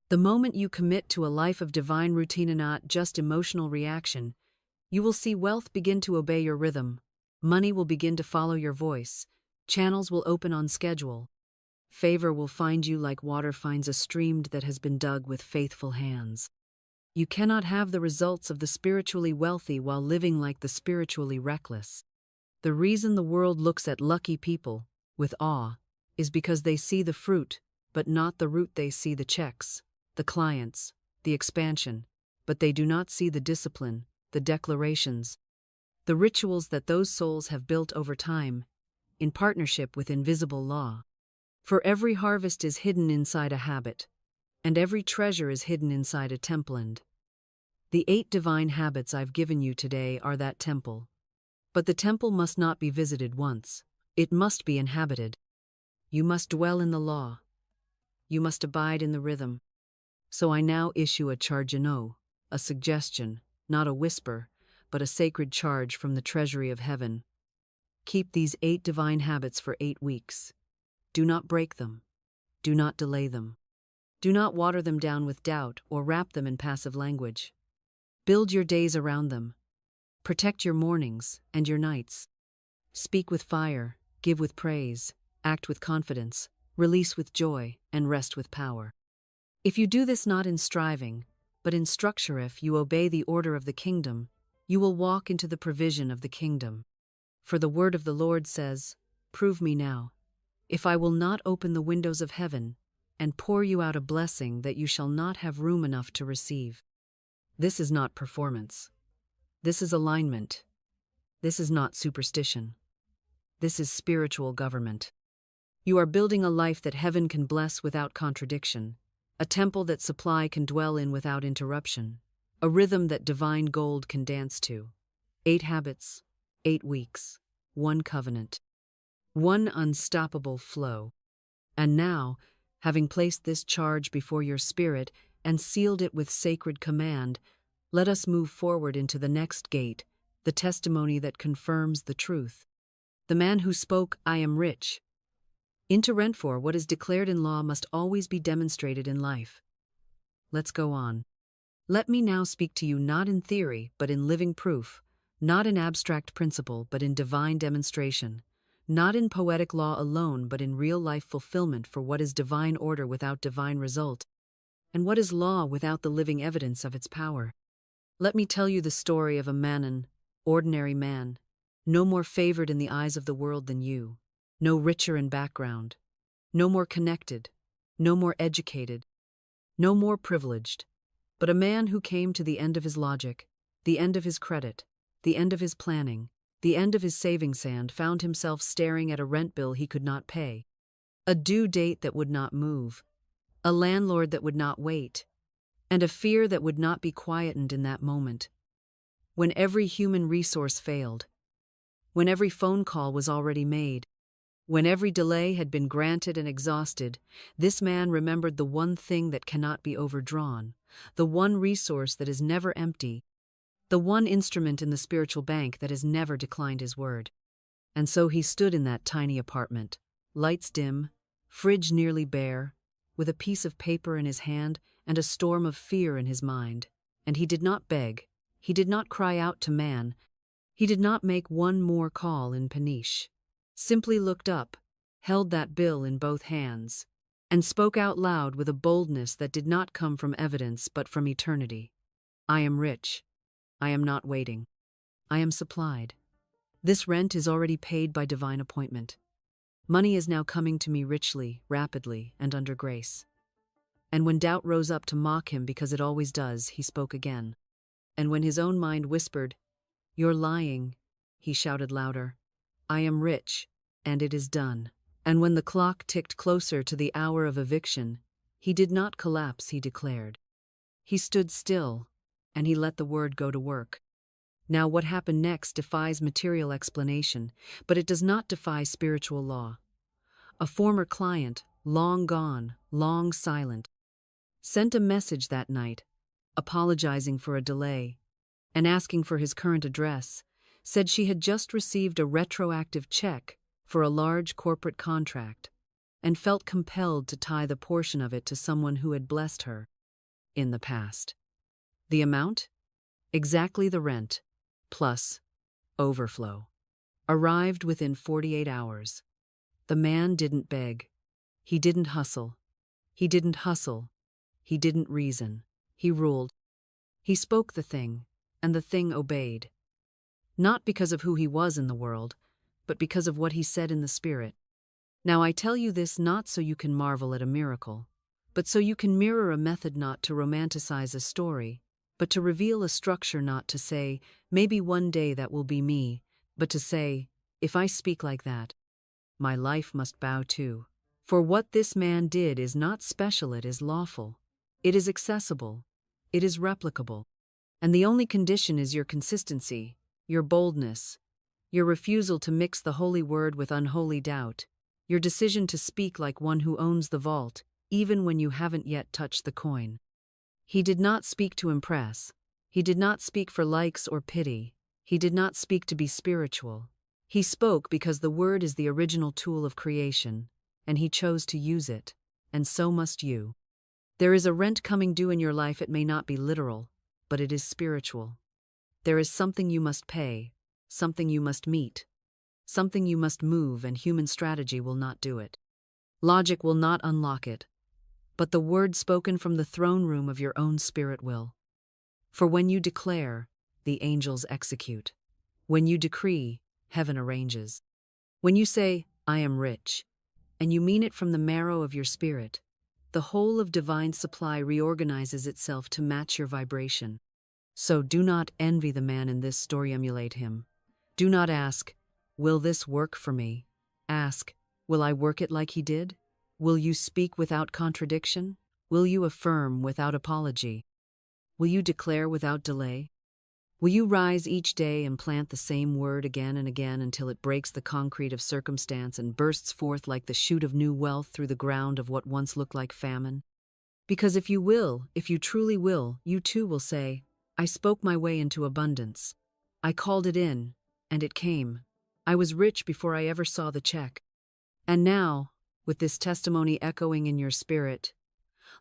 The moment you commit to a life of divine routine and not just emotional reaction, you will see wealth begin to obey your rhythm, money will begin to follow your voice, channels will open on schedule, favor will find you like water finds a stream that has been dug with faithful hands. You cannot have the results of the spiritually wealthy while living like the spiritually reckless. The reason the world looks at lucky people with awe is because they see the fruit, but not the root. They see the checks, the clients, the expansion, but they do not see the discipline, the declarations, the rituals that those souls have built over time, in partnership with invisible law. For every harvest is hidden inside a habit, and every treasure is hidden inside a temple. And the 8 divine habits I've given you today are that temple. But the temple must not be visited once. It must be inhabited. You must dwell in the law. You must abide in the rhythm. So I now issue a chargino, a suggestion, not a whisper, but a sacred charge from the treasury of heaven. Keep these 8 divine habits for 8 weeks. Do not break them. Do not delay them. Do not water them down with doubt or wrap them in passive language. Build your days around them. Protect your mornings and your nights. Speak with fire, give with praise, act with confidence, release with joy, and rest with power. If you do this not in striving, but in structure. If you obey the order of the kingdom, you will walk into the provision of the kingdom. For the word of the Lord says, "Prove me now, if I will not open the windows of heaven and pour you out a blessing that you shall not have room enough to receive." This is not performance. This is alignment. This is not superstition. This is spiritual government. You are building a life that heaven can bless without contradiction, a temple that supply can dwell in without interruption, a rhythm that divine gold can dance to. 8 habits, 8 weeks, 1 covenant, 1 unstoppable flow. And now, having placed this charge before your spirit and sealed it with sacred command, let us move forward into the next gate, the testimony that confirms the truth. The man who spoke, "I am rich." Into rent for what is declared in law must always be demonstrated in life. Let's go on. Let me now speak to you not in theory, but in living proof, not in abstract principle, but in divine demonstration, not in poetic law alone, but in real-life fulfillment for what is divine order without divine result, and what is law without the living evidence of its power. Let me tell you the story of a Manon, ordinary man, no more favored in the eyes of the world than you, no richer in background, no more connected, no more educated, no more privileged, but a man who came to the end of his logic, the end of his credit, the end of his planning, the end of his savings, and found himself staring at a rent bill he could not pay, a due date that would not move, a landlord that would not wait, and a fear that would not be quietened in that moment. When every human resource failed, when every phone call was already made, when every delay had been granted and exhausted, this man remembered the one thing that cannot be overdrawn, the one resource that is never empty, the one instrument in the spiritual bank that has never declined his word. And so he stood in that tiny apartment, lights dim, fridge nearly bare, with a piece of paper in his hand and a storm of fear in his mind. And he did not beg, he did not cry out to man, he did not make one more call in paniche. Simply looked up, held that bill in both hands, and spoke out loud with a boldness that did not come from evidence but from eternity. "I am rich. I am not waiting. I am supplied. This rent is already paid by divine appointment. Money is now coming to me richly, rapidly, and under grace." And when doubt rose up to mock him, because it always does, he spoke again. And when his own mind whispered, "You're lying," he shouted louder, "I am rich, and it is done." And when the clock ticked closer to the hour of eviction, he did not collapse, he declared. He stood still, and he let the word go to work. Now what happened next defies material explanation, but it does not defy spiritual law. A former client, long gone, long silent, sent a message that night, apologizing for a delay, and asking for his current address, said she had just received a retroactive check for a large corporate contract, and felt compelled to tie the portion of it to someone who had blessed her in the past. The amount? Exactly the rent, plus overflow. Arrived within 48 hours. The man didn't beg. He didn't hustle. He didn't hustle. He didn't reason. He ruled. He spoke the thing, and the thing obeyed. Not because of who he was in the world, but because of what he said in the Spirit. Now I tell you this not so you can marvel at a miracle, but so you can mirror a method, not to romanticize a story, but to reveal a structure, not to say, maybe one day that will be me, but to say, if I speak like that, my life must bow too. For what this man did is not special, it is lawful. It is accessible. It is replicable. And the only condition is your consistency, your boldness, your refusal to mix the holy word with unholy doubt, your decision to speak like one who owns the vault, even when you haven't yet touched the coin. He did not speak to impress. He did not speak for likes or pity. He did not speak to be spiritual. He spoke because the word is the original tool of creation, and he chose to use it, and so must you. There is a rent coming due in your life. It may not be literal, but it is spiritual. There is something you must pay, something you must meet, something you must move, and human strategy will not do it. Logic will not unlock it. but the word spoken from the throne room of your own spirit will. For when you declare, the angels execute. When you decree, heaven arranges. When you say, I am rich, and you mean it from the marrow of your spirit, the whole of divine supply reorganizes itself to match your vibration. So do not envy the man in this story, emulate him. Do not ask, will this work for me? Ask, will I work it like he did? Will you speak without contradiction? Will you affirm without apology? Will you declare without delay? Will you rise each day and plant the same word again and again until it breaks the concrete of circumstance and bursts forth like the shoot of new wealth through the ground of what once looked like famine? Because if you will, if you truly will, you too will say, I spoke my way into abundance. I called it in, and it came. I was rich before I ever saw the check. And now, with this testimony echoing in your spirit,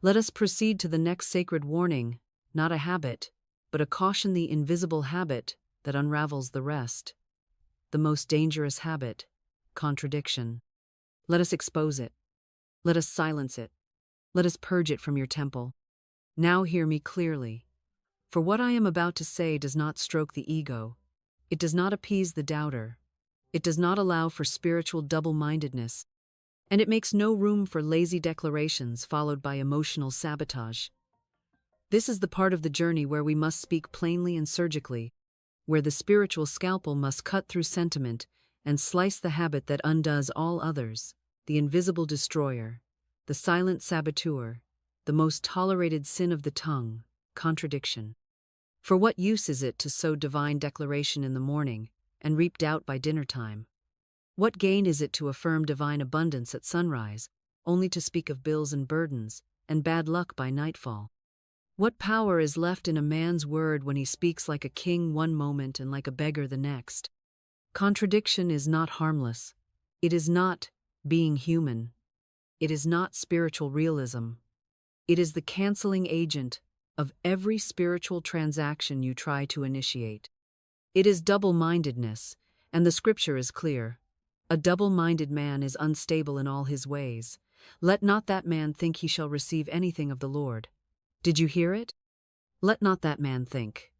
let us proceed to the next sacred warning, not a habit, but a caution, the invisible habit that unravels the rest. The most dangerous habit, contradiction. Let us expose it. Let us silence it. Let us purge it from your temple. Now hear me clearly. For what I am about to say does not stroke the ego. It does not appease the doubter. It does not allow for spiritual double-mindedness. And it makes no room for lazy declarations followed by emotional sabotage. This is the part of the journey where we must speak plainly and surgically, where the spiritual scalpel must cut through sentiment and slice the habit that undoes all others, the invisible destroyer, the silent saboteur, the most tolerated sin of the tongue, contradiction. For what use is it to sow divine declaration in the morning and reap doubt by dinner time? What gain is it to affirm divine abundance at sunrise, only to speak of bills and burdens, and bad luck by nightfall? What power is left in a man's word when he speaks like a king one moment and like a beggar the next? Contradiction is not harmless. It is not being human. It is not spiritual realism. It is the canceling agent of every spiritual transaction you try to initiate. It is double-mindedness, and the scripture is clear. A double-minded man is unstable in all his ways. Let not that man think he shall receive anything of the Lord. Did you hear it? Let not that man think.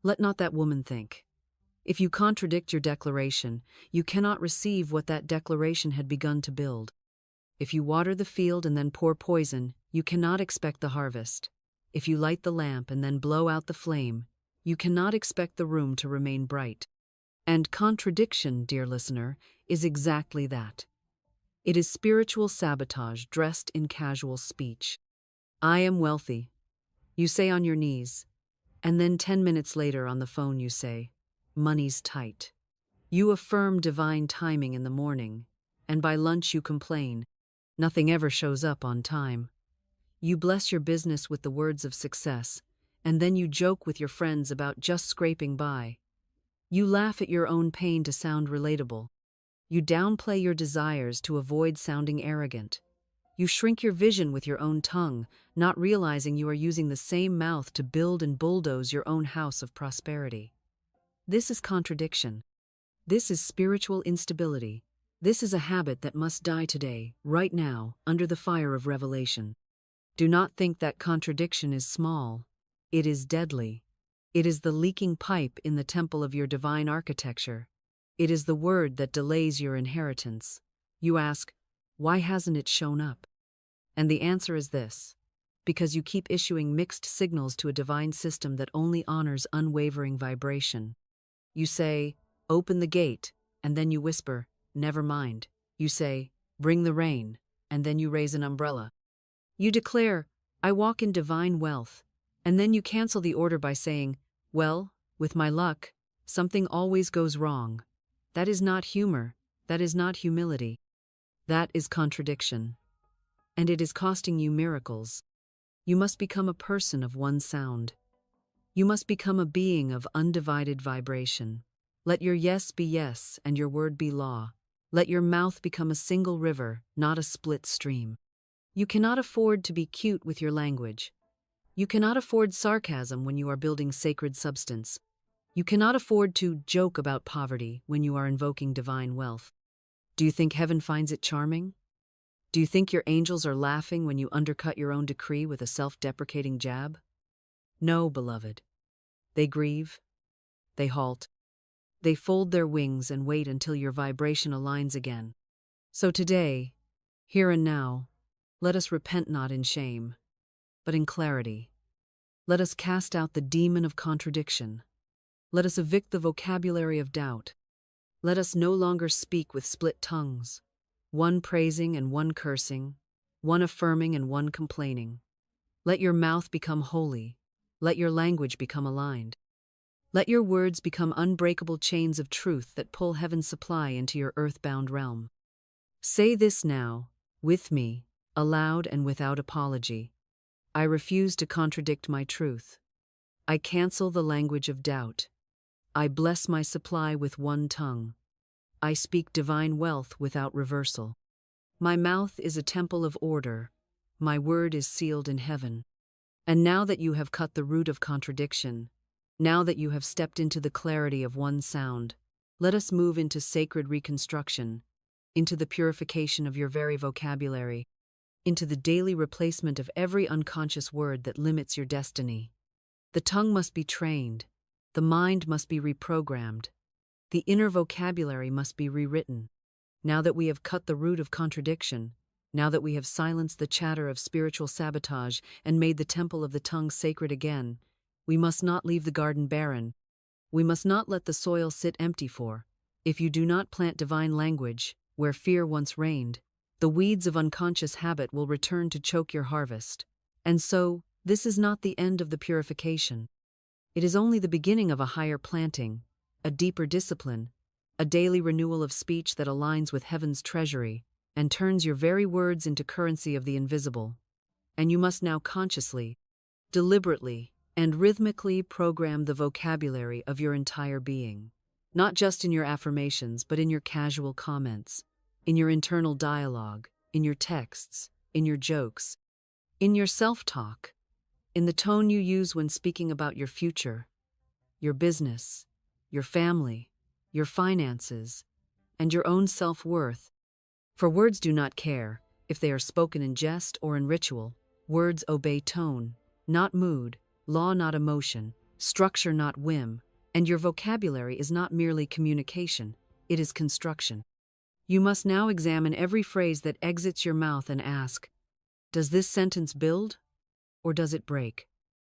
Let not that woman think. If you contradict your declaration, you cannot receive what that declaration had begun to build. If you water the field and then pour poison, you cannot expect the harvest. If you light the lamp and then blow out the flame, you cannot expect the room to remain bright. And contradiction, dear listener, is exactly that. It is spiritual sabotage dressed in casual speech. I am wealthy, you say on your knees, and then 10 minutes later on the phone you say, money's tight. You affirm divine timing in the morning, and by lunch you complain, nothing ever shows up on time. You bless your business with the words of success, and then you joke with your friends about just scraping by. You laugh at your own pain to sound relatable. You downplay your desires to avoid sounding arrogant. You shrink your vision with your own tongue, not realizing you are using the same mouth to build and bulldoze your own house of prosperity. This is contradiction. This is spiritual instability. This is a habit that must die today, right now, under the fire of revelation. Do not think that contradiction is small. It is deadly. It is the leaking pipe in the temple of your divine architecture. It is the word that delays your inheritance. You ask, why hasn't it shown up? And the answer is this: because you keep issuing mixed signals to a divine system that only honors unwavering vibration. You say, open the gate, and then you whisper, never mind. You say, bring the rain, and then you raise an umbrella. You declare, I walk in divine wealth, and then you cancel the order by saying, well, with my luck, something always goes wrong. That is not humor. That is not humility. That is contradiction. And it is costing you miracles. You must become a person of one sound. You must become a being of undivided vibration. Let your yes be yes and your word be law. Let your mouth become a single river, not a split stream. You cannot afford to be cute with your language. You cannot afford sarcasm when you are building sacred substance. You cannot afford to joke about poverty when you are invoking divine wealth. Do you think heaven finds it charming? Do you think your angels are laughing when you undercut your own decree with a self-deprecating jab? No, beloved. They grieve. They halt. They fold their wings and wait until your vibration aligns again. So today, here and now, let us repent not in shame, but in clarity. Let us cast out the demon of contradiction. Let us evict the vocabulary of doubt. Let us no longer speak with split tongues, one praising and one cursing, one affirming and one complaining. Let your mouth become holy. Let your language become aligned. Let your words become unbreakable chains of truth that pull heaven's supply into your earthbound realm. Say this now, with me, aloud and without apology. I refuse to contradict my truth. I cancel the language of doubt. I bless my supply with one tongue. I speak divine wealth without reversal. My mouth is a temple of order. My word is sealed in heaven. And now that you have cut the root of contradiction, now that you have stepped into the clarity of one sound, let us move into sacred reconstruction, into the purification of your very vocabulary, into the daily replacement of every unconscious word that limits your destiny. The tongue must be trained. The mind must be reprogrammed. The inner vocabulary must be rewritten. Now that we have cut the root of contradiction, now that we have silenced the chatter of spiritual sabotage and made the temple of the tongue sacred again, we must not leave the garden barren. We must not let the soil sit empty for, if you do not plant divine language, where fear once reigned, the weeds of unconscious habit will return to choke your harvest. And so, this is not the end of the purification. It is only the beginning of a higher planting, a deeper discipline, a daily renewal of speech that aligns with heaven's treasury and turns your very words into currency of the invisible. And you must now consciously, deliberately, and rhythmically program the vocabulary of your entire being, not just in your affirmations, but in your casual comments, in your internal dialogue, in your texts, in your jokes, in your self-talk, in the tone you use when speaking about your future, your business, your family, your finances, and your own self-worth. For words do not care if they are spoken in jest or in ritual. Words obey tone, not mood, law not emotion, structure not whim, and your vocabulary is not merely communication, it is construction. You must now examine every phrase that exits your mouth and ask, does this sentence build, or does it break?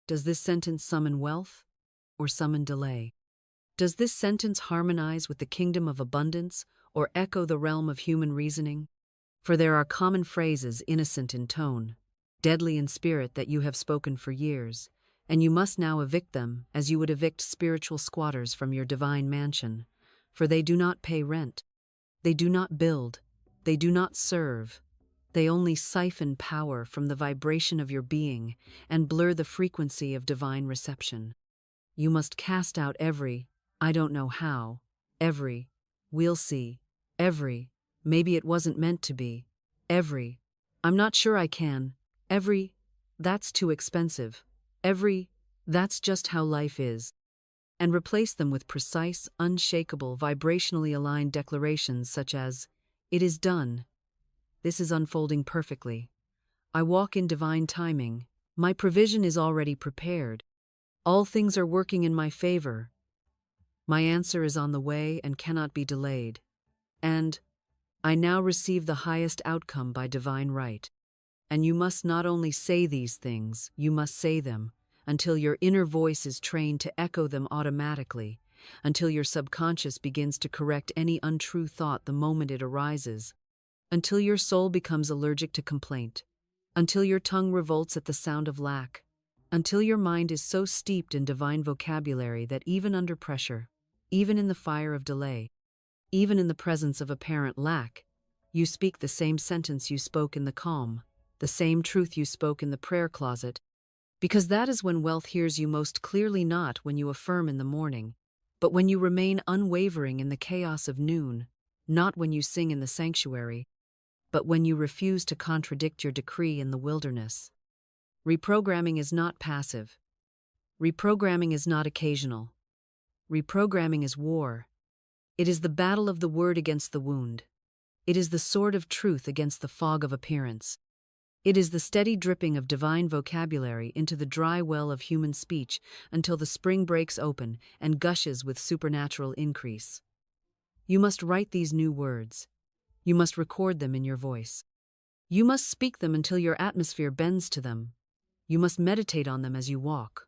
Does this sentence summon wealth, or summon delay? Does this sentence harmonize with the kingdom of abundance, or echo the realm of human reasoning? For there are common phrases innocent in tone, deadly in spirit that you have spoken for years, and you must now evict them as you would evict spiritual squatters from your divine mansion, for they do not pay rent. They do not build. They do not serve. They only siphon power from the vibration of your being and blur the frequency of divine reception. You must cast out every, I don't know how, every, we'll see, every, maybe it wasn't meant to be, every, I'm not sure I can, every, that's too expensive, every, that's just how life is, and replace them with precise, unshakable, vibrationally aligned declarations such as, it is done. This is unfolding perfectly. I walk in divine timing. My provision is already prepared. All things are working in my favor. My answer is on the way and cannot be delayed. And I now receive the highest outcome by divine right. And you must not only say these things, you must say them, until your inner voice is trained to echo them automatically, until your subconscious begins to correct any untrue thought the moment it arises, until your soul becomes allergic to complaint, until your tongue revolts at the sound of lack, until your mind is so steeped in divine vocabulary that even under pressure, even in the fire of delay, even in the presence of apparent lack, you speak the same sentence you spoke in the calm, the same truth you spoke in the prayer closet, because that is when wealth hears you most clearly, not when you affirm in the morning, but when you remain unwavering in the chaos of noon, not when you sing in the sanctuary, but when you refuse to contradict your decree in the wilderness. Reprogramming is not passive. Reprogramming is not occasional. Reprogramming is war. It is the battle of the word against the wound. It is the sword of truth against the fog of appearance. It is the steady dripping of divine vocabulary into the dry well of human speech until the spring breaks open and gushes with supernatural increase. You must write these new words. You must record them in your voice. You must speak them until your atmosphere bends to them. You must meditate on them as you walk,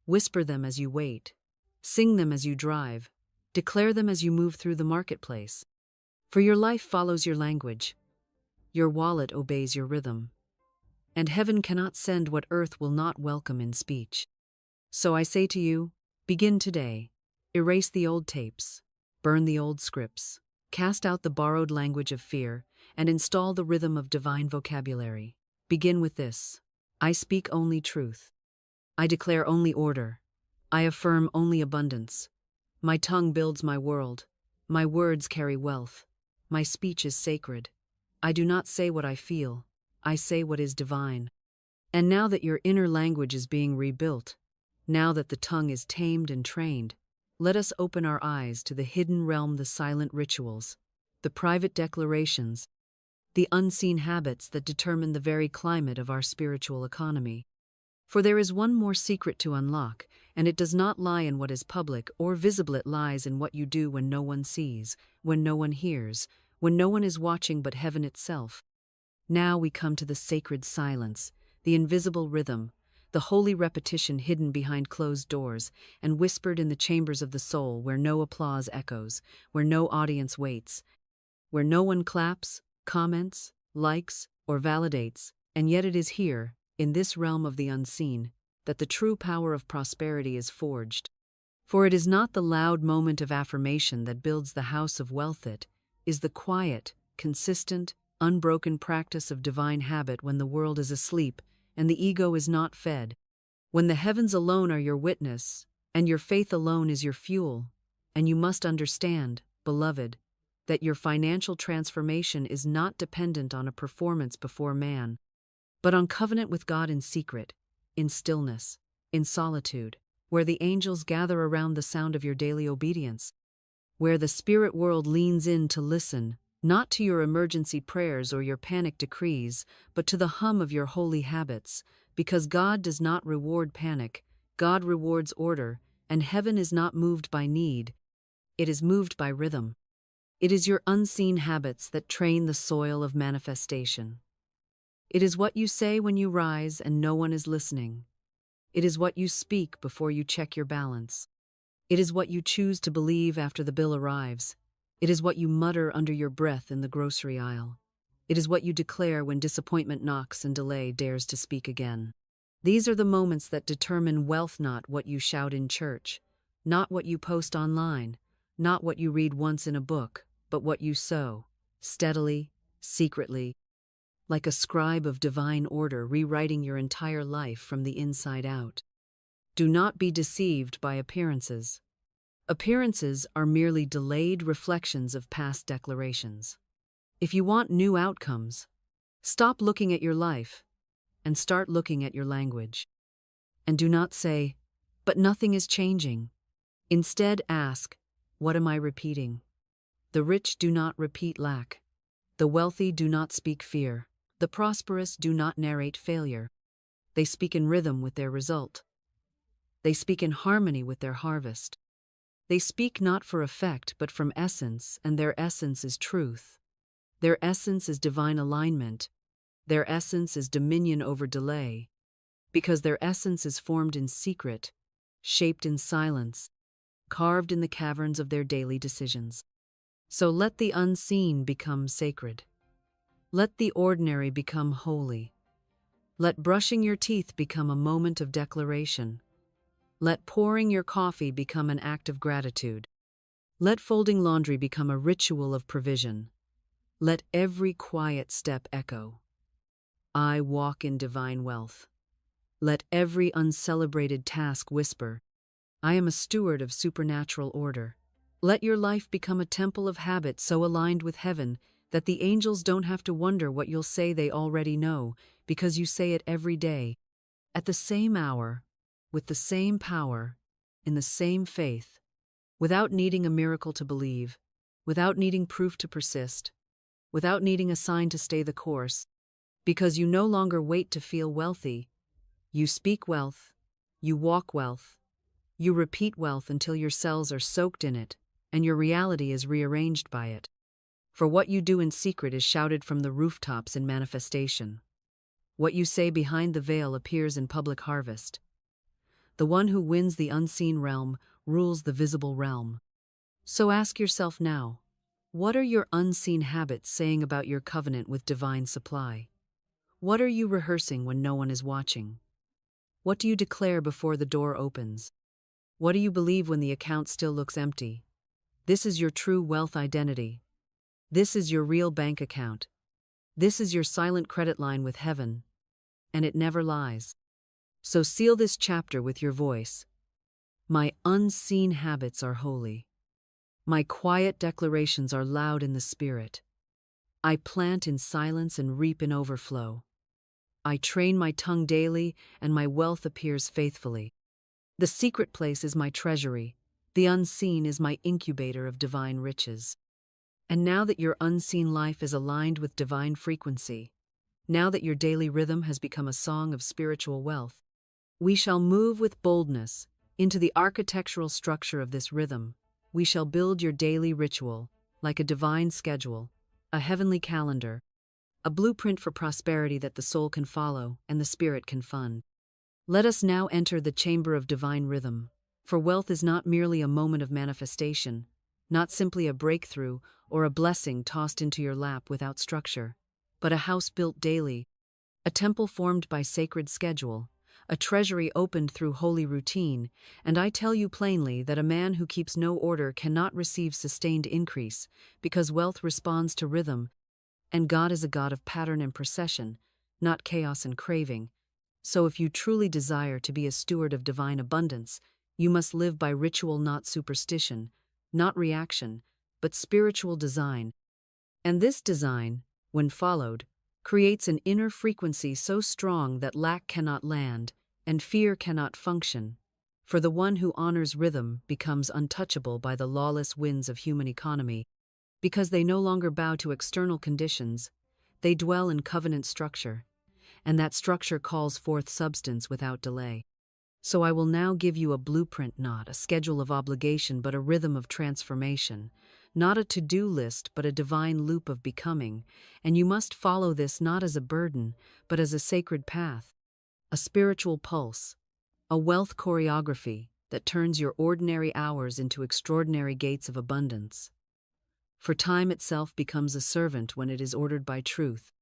whisper them as you wait, sing them as you drive, declare them as you move through the marketplace. For your life follows your language. Your wallet obeys your rhythm. And heaven cannot send what earth will not welcome in speech. So I say to you, begin today. Erase the old tapes, burn the old scripts, cast out the borrowed language of fear, and install the rhythm of divine vocabulary. Begin with this. I speak only truth. I declare only order. I affirm only abundance. My tongue builds my world. My words carry wealth. My speech is sacred. I do not say what I feel. I say what is divine. And now that your inner language is being rebuilt, now that the tongue is tamed and trained, let us open our eyes to the hidden realm, the silent rituals, the private declarations, the unseen habits that determine the very climate of our spiritual economy. For there is one more secret to unlock, and it does not lie in what is public or visible. It lies in what you do when no one sees, when no one hears, when no one is watching but heaven itself. Now we come to the sacred silence, the invisible rhythm, the holy repetition hidden behind closed doors and whispered in the chambers of the soul where no applause echoes, where no audience waits, where no one claps, comments, likes, or validates, and yet it is here, in this realm of the unseen, that the true power of prosperity is forged. For it is not the loud moment of affirmation that builds the house of wealth, it is the quiet, consistent, unbroken practice of divine habit when the world is asleep and the ego is not fed, when the heavens alone are your witness and your faith alone is your fuel. And you must understand, beloved, that your financial transformation is not dependent on a performance before man, but on covenant with God in secret, in stillness, in solitude, where the angels gather around the sound of your daily obedience, where the spirit world leans in to listen, not to your emergency prayers or your panic decrees, but to the hum of your holy habits, because God does not reward panic, God rewards order, and heaven is not moved by need, it is moved by rhythm. It is your unseen habits that train the soil of manifestation. It is what you say when you rise and no one is listening. It is what you speak before you check your balance. It is what you choose to believe after the bill arrives. It is what you mutter under your breath in the grocery aisle. It is what you declare when disappointment knocks and delay dares to speak again. These are the moments that determine wealth, not what you shout in church, not what you post online, not what you read once in a book, but what you sow, steadily, secretly, like a scribe of divine order rewriting your entire life from the inside out. Do not be deceived by appearances. Appearances are merely delayed reflections of past declarations. If you want new outcomes, stop looking at your life and start looking at your language. And do not say, "But nothing is changing." Instead, ask, "What am I repeating?" The rich do not repeat lack. The wealthy do not speak fear. The prosperous do not narrate failure. They speak in rhythm with their result. They speak in harmony with their harvest. They speak not for effect but from essence, and their essence is truth. Their essence is divine alignment. Their essence is dominion over delay, because their essence is formed in secret, shaped in silence, carved in the caverns of their daily decisions. So let the unseen become sacred. Let the ordinary become holy. Let brushing your teeth become a moment of declaration. Let pouring your coffee become an act of gratitude. Let folding laundry become a ritual of provision. Let every quiet step echo, "I walk in divine wealth." Let every uncelebrated task whisper, "I am a steward of supernatural order." Let your life become a temple of habit so aligned with heaven that the angels don't have to wonder what you'll say. They already know, because you say it every day, at the same hour, with the same power, in the same faith, without needing a miracle to believe, without needing proof to persist, without needing a sign to stay the course, because you no longer wait to feel wealthy. You speak wealth, you walk wealth, you repeat wealth until your cells are soaked in it, and your reality is rearranged by it. For what you do in secret is shouted from the rooftops in manifestation. What you say behind the veil appears in public harvest. The one who wins the unseen realm rules the visible realm. So ask yourself now, what are your unseen habits saying about your covenant with divine supply? What are you rehearsing when no one is watching? What do you declare before the door opens? What do you believe when the account still looks empty? This is your true wealth identity. This is your real bank account. This is your silent credit line with heaven. And it never lies. So seal this chapter with your voice. My unseen habits are holy. My quiet declarations are loud in the spirit. I plant in silence and reap in overflow. I train my tongue daily, and my wealth appears faithfully. The secret place is my treasury. The unseen is my incubator of divine riches. And now that your unseen life is aligned with divine frequency, now that your daily rhythm has become a song of spiritual wealth, we shall move with boldness into the architectural structure of this rhythm. We shall build your daily ritual, like a divine schedule, a heavenly calendar, a blueprint for prosperity that the soul can follow and the spirit can fund. Let us now enter the chamber of divine rhythm, for wealth is not merely a moment of manifestation, not simply a breakthrough or a blessing tossed into your lap without structure, but a house built daily, a temple formed by sacred schedule, a treasury opened through holy routine, and I tell you plainly that a man who keeps no order cannot receive sustained increase, because wealth responds to rhythm, and God is a God of pattern and procession, not chaos and craving. So if you truly desire to be a steward of divine abundance, you must live by ritual, not superstition, not reaction, but spiritual design. And this design, when followed, creates an inner frequency so strong that lack cannot land and fear cannot function. For the one who honors rhythm becomes untouchable by the lawless winds of human economy, because they no longer bow to external conditions, they dwell in covenant structure, and that structure calls forth substance without delay. So I will now give you a blueprint, not a schedule of obligation, but a rhythm of transformation, not a to-do list, but a divine loop of becoming, and you must follow this not as a burden, but as a sacred path, a spiritual pulse, a wealth choreography that turns your ordinary hours into extraordinary gates of abundance. For time itself becomes a servant when it is ordered by truth,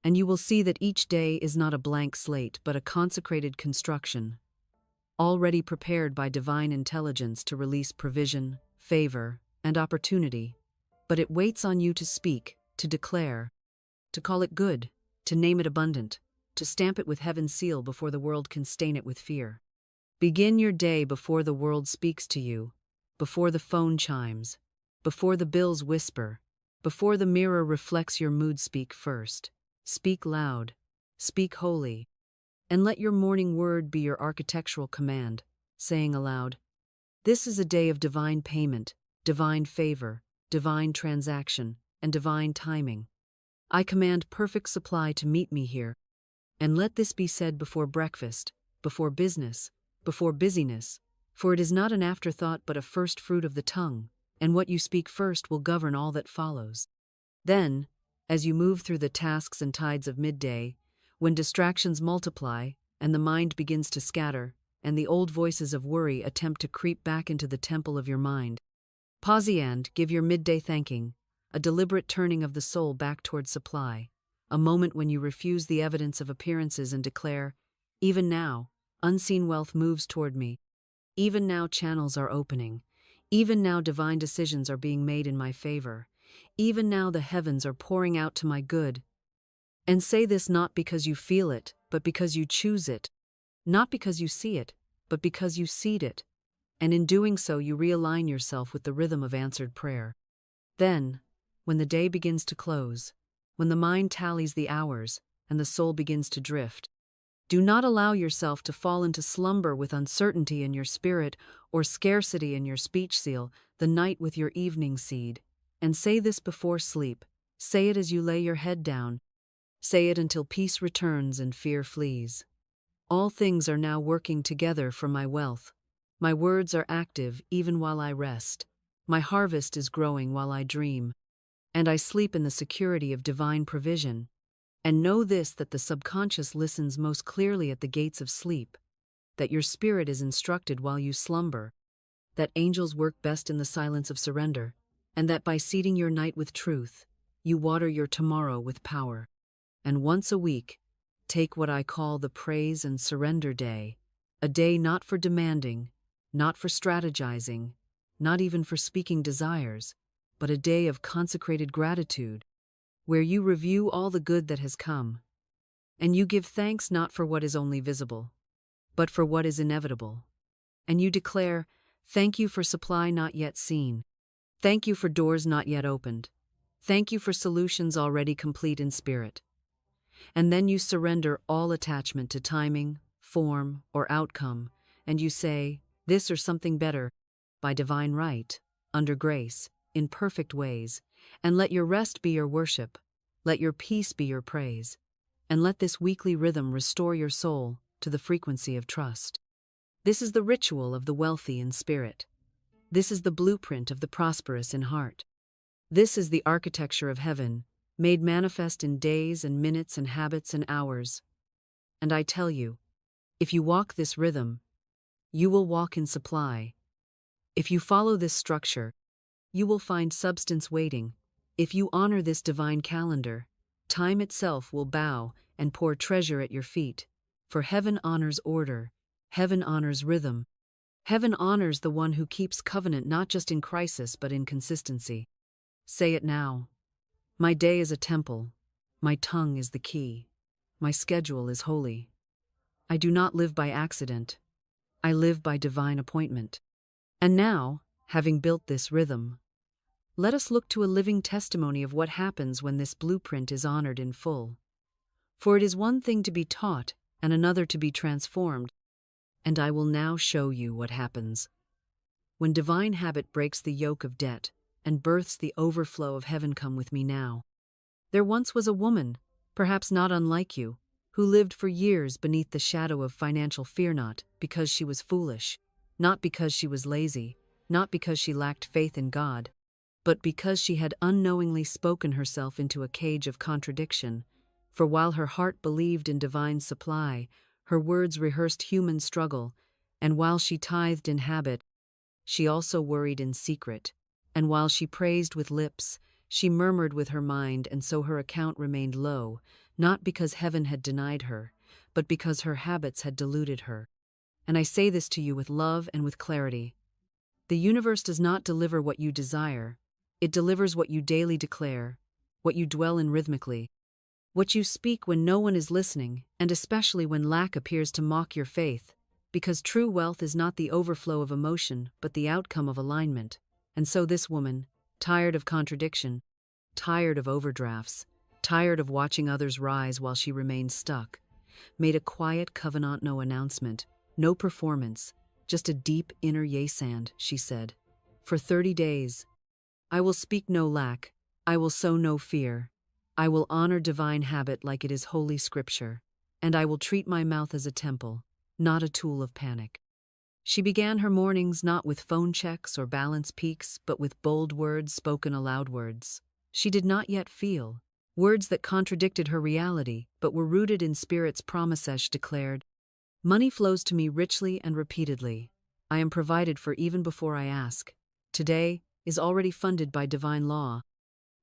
and you will see that each day is not a blank slate, but a consecrated construction, already prepared by divine intelligence to release provision, favor, and opportunity. But it waits on you to speak, to declare, to call it good, to name it abundant, to stamp it with heaven's seal before the world can stain it with fear. Begin your day before the world speaks to you, before the phone chimes, before the bills whisper, before the mirror reflects your mood. Speak first. Speak loud, speak holy, and let your morning word be your architectural command, saying aloud, "This is a day of divine payment, divine favor, divine transaction, and divine timing. I command perfect supply to meet me here, and let this be said before breakfast, before business, before busyness, for it is not an afterthought but a first fruit of the tongue, and what you speak first will govern all that follows." Then, as you move through the tasks and tides of midday, when distractions multiply and the mind begins to scatter, and the old voices of worry attempt to creep back into the temple of your mind, pause and give your midday thanking, a deliberate turning of the soul back toward supply, a moment when you refuse the evidence of appearances and declare, "Even now, unseen wealth moves toward me. Even now channels are opening. Even now divine decisions are being made in my favor. Even now the heavens are pouring out to my good." And say this not because you feel it, but because you choose it. Not because you see it, but because you seed it. And in doing so you realign yourself with the rhythm of answered prayer. Then, when the day begins to close, when the mind tallies the hours and the soul begins to drift, do not allow yourself to fall into slumber with uncertainty in your spirit or scarcity in your speech. Seal the night with your evening seed, and say this before sleep. Say it as you lay your head down. Say it until peace returns and fear flees. All things are now working together for my wealth. My words are active even while I rest. My harvest is growing while I dream. And I sleep in the security of divine provision. And know this, that the subconscious listens most clearly at the gates of sleep, that your spirit is instructed while you slumber, that angels work best in the silence of surrender, and that by seeding your night with truth, you water your tomorrow with power. And once a week, take what I call the praise and surrender day, a day not for demanding, not for strategizing, not even for speaking desires, but a day of consecrated gratitude, where you review all the good that has come, and you give thanks not for what is only visible, but for what is inevitable. And you declare, thank you for supply not yet seen. Thank you for doors not yet opened. Thank you for solutions already complete in spirit. And then you surrender all attachment to timing, form, or outcome, and you say, this or something better, by divine right, under grace, in perfect ways, and let your rest be your worship, let your peace be your praise, and let this weekly rhythm restore your soul to the frequency of trust. This is the ritual of the wealthy in spirit. This is the blueprint of the prosperous in heart. This is the architecture of heaven, made manifest in days and minutes and habits and hours. And I tell you, if you walk this rhythm, you will walk in supply. If you follow this structure, you will find substance waiting. If you honor this divine calendar, time itself will bow and pour treasure at your feet. For heaven honors order, heaven honors rhythm. Heaven honors the one who keeps covenant not just in crisis but in consistency. Say it now. My day is a temple. My tongue is the key. My schedule is holy. I do not live by accident. I live by divine appointment. And now, having built this rhythm, let us look to a living testimony of what happens when this blueprint is honored in full. For it is one thing to be taught and another to be transformed, and I will now show you what happens. When divine habit breaks the yoke of debt and births the overflow of heaven, come with me now. There once was a woman, perhaps not unlike you, who lived for years beneath the shadow of financial fear, not because she was foolish, not because she was lazy, not because she lacked faith in God, but because she had unknowingly spoken herself into a cage of contradiction. For while her heart believed in divine supply, her words rehearsed human struggle, and while she tithed in habit, she also worried in secret, and while she praised with lips, she murmured with her mind, and so her account remained low, not because heaven had denied her, but because her habits had deluded her. And I say this to you with love and with clarity. The universe does not deliver what you desire, it delivers what you daily declare, what you dwell in rhythmically, what you speak when no one is listening, and especially when lack appears to mock your faith, because true wealth is not the overflow of emotion, but the outcome of alignment. And so this woman, tired of contradiction, tired of overdrafts, tired of watching others rise while she remained stuck, made a quiet covenant, no announcement, no performance, just a deep inner yesand, she said. For 30 days, I will speak no lack, I will sow no fear, I will honor divine habit like it is holy scripture, and I will treat my mouth as a temple, not a tool of panic. She began her mornings not with phone checks or balance peaks, but with bold words spoken aloud, words she did not yet feel, words that contradicted her reality, but were rooted in spirit's promises. Declared, money flows to me richly and repeatedly. I am provided for even before I ask. Today is already funded by divine law.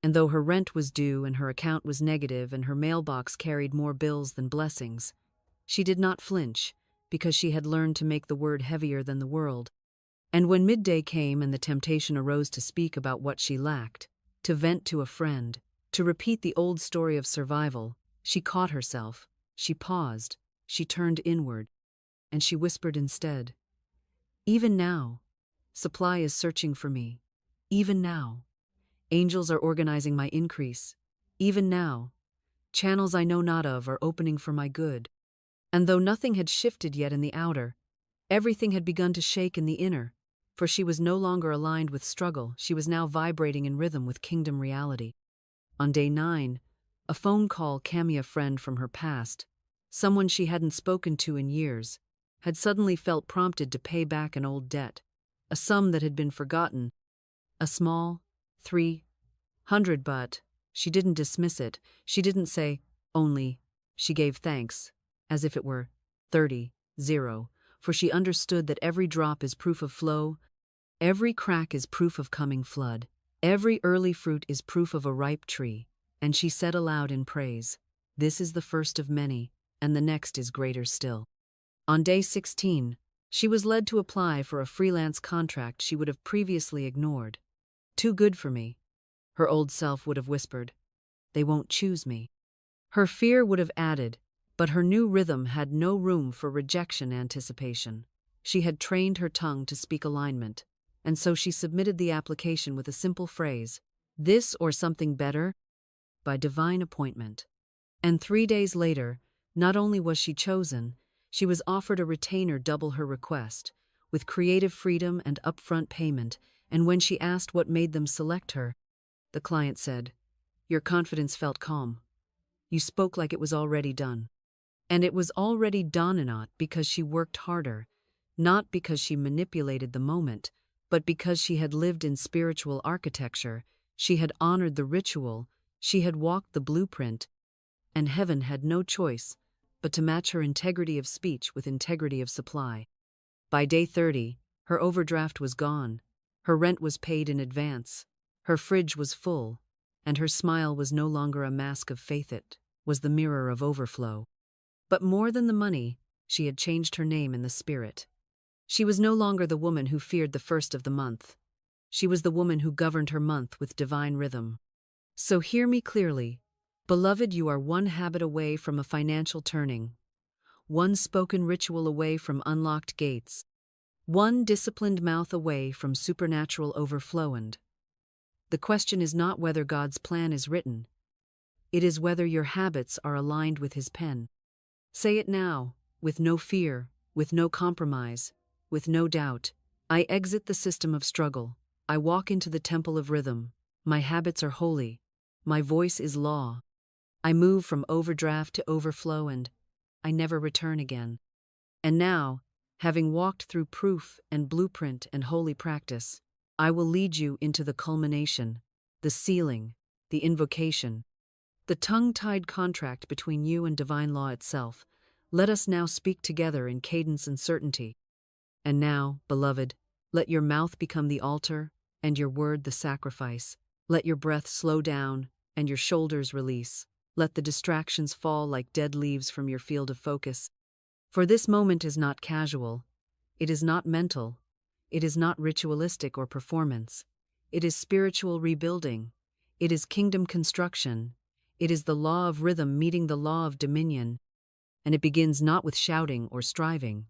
And though her rent was due and her account was negative and her mailbox carried more bills than blessings, she did not flinch, because she had learned to make the word heavier than the world. And when midday came and the temptation arose to speak about what she lacked, to vent to a friend, to repeat the old story of survival, she caught herself, she paused, she turned inward, and she whispered instead, even now, supply is searching for me. Even now, angels are organizing my increase. Even now, channels I know not of are opening for my good. And though nothing had shifted yet in the outer, everything had begun to shake in the inner, for she was no longer aligned with struggle, she was now vibrating in rhythm with kingdom reality. On day 9, a phone call came a friend from her past, someone she hadn't spoken to in years, had suddenly felt prompted to pay back an old debt, a sum that had been forgotten, a small, 300, but she didn't dismiss it. She didn't say, only, she gave thanks, as if it were 30, for she understood that every drop is proof of flow, every crack is proof of coming flood, every early fruit is proof of a ripe tree, and she said aloud in praise, "This is the first of many, and the next is greater still." On day 16, she was led to apply for a freelance contract she would have previously ignored. "Too good for me," her old self would have whispered. "They won't choose me." Her fear would have added, but her new rhythm had no room for rejection anticipation. She had trained her tongue to speak alignment, and so she submitted the application with a simple phrase, "This or something better," by divine appointment. And 3 days later, not only was she chosen, she was offered a retainer double her request, with creative freedom and upfront payment, and when she asked what made them select her, the client said, "Your confidence felt calm. You spoke like it was already done." And it was already done not because she worked harder, not because she manipulated the moment, but because she had lived in spiritual architecture, she had honored the ritual, she had walked the blueprint, and heaven had no choice but to match her integrity of speech with integrity of supply. By day 30, her overdraft was gone, her rent was paid in advance, her fridge was full, and her smile was no longer a mask of faith, it was the mirror of overflow. But more than the money, she had changed her name in the spirit. She was no longer the woman who feared the first of the month. She was the woman who governed her month with divine rhythm. So hear me clearly. Beloved, you are one habit away from a financial turning, one spoken ritual away from unlocked gates, one disciplined mouth away from supernatural overflow. And the question is not whether God's plan is written. It is whether your habits are aligned with His pen. Say it now, with no fear, with no compromise, with no doubt. I exit the system of struggle. I walk into the temple of rhythm. My habits are holy. My voice is law. I move from overdraft to overflow, and I never return again. And now, having walked through proof and blueprint and holy practice, I will lead you into the culmination, the sealing, the invocation, the tongue-tied contract between you and divine law itself. Let us now speak together in cadence and certainty. And now, beloved, let your mouth become the altar and your word the sacrifice. Let your breath slow down and your shoulders release. Let the distractions fall like dead leaves from your field of focus. For this moment is not casual. It is not mental. It is not ritualistic or performance. It is spiritual rebuilding. It is kingdom construction. It is the law of rhythm meeting the law of dominion. And it begins not with shouting or striving,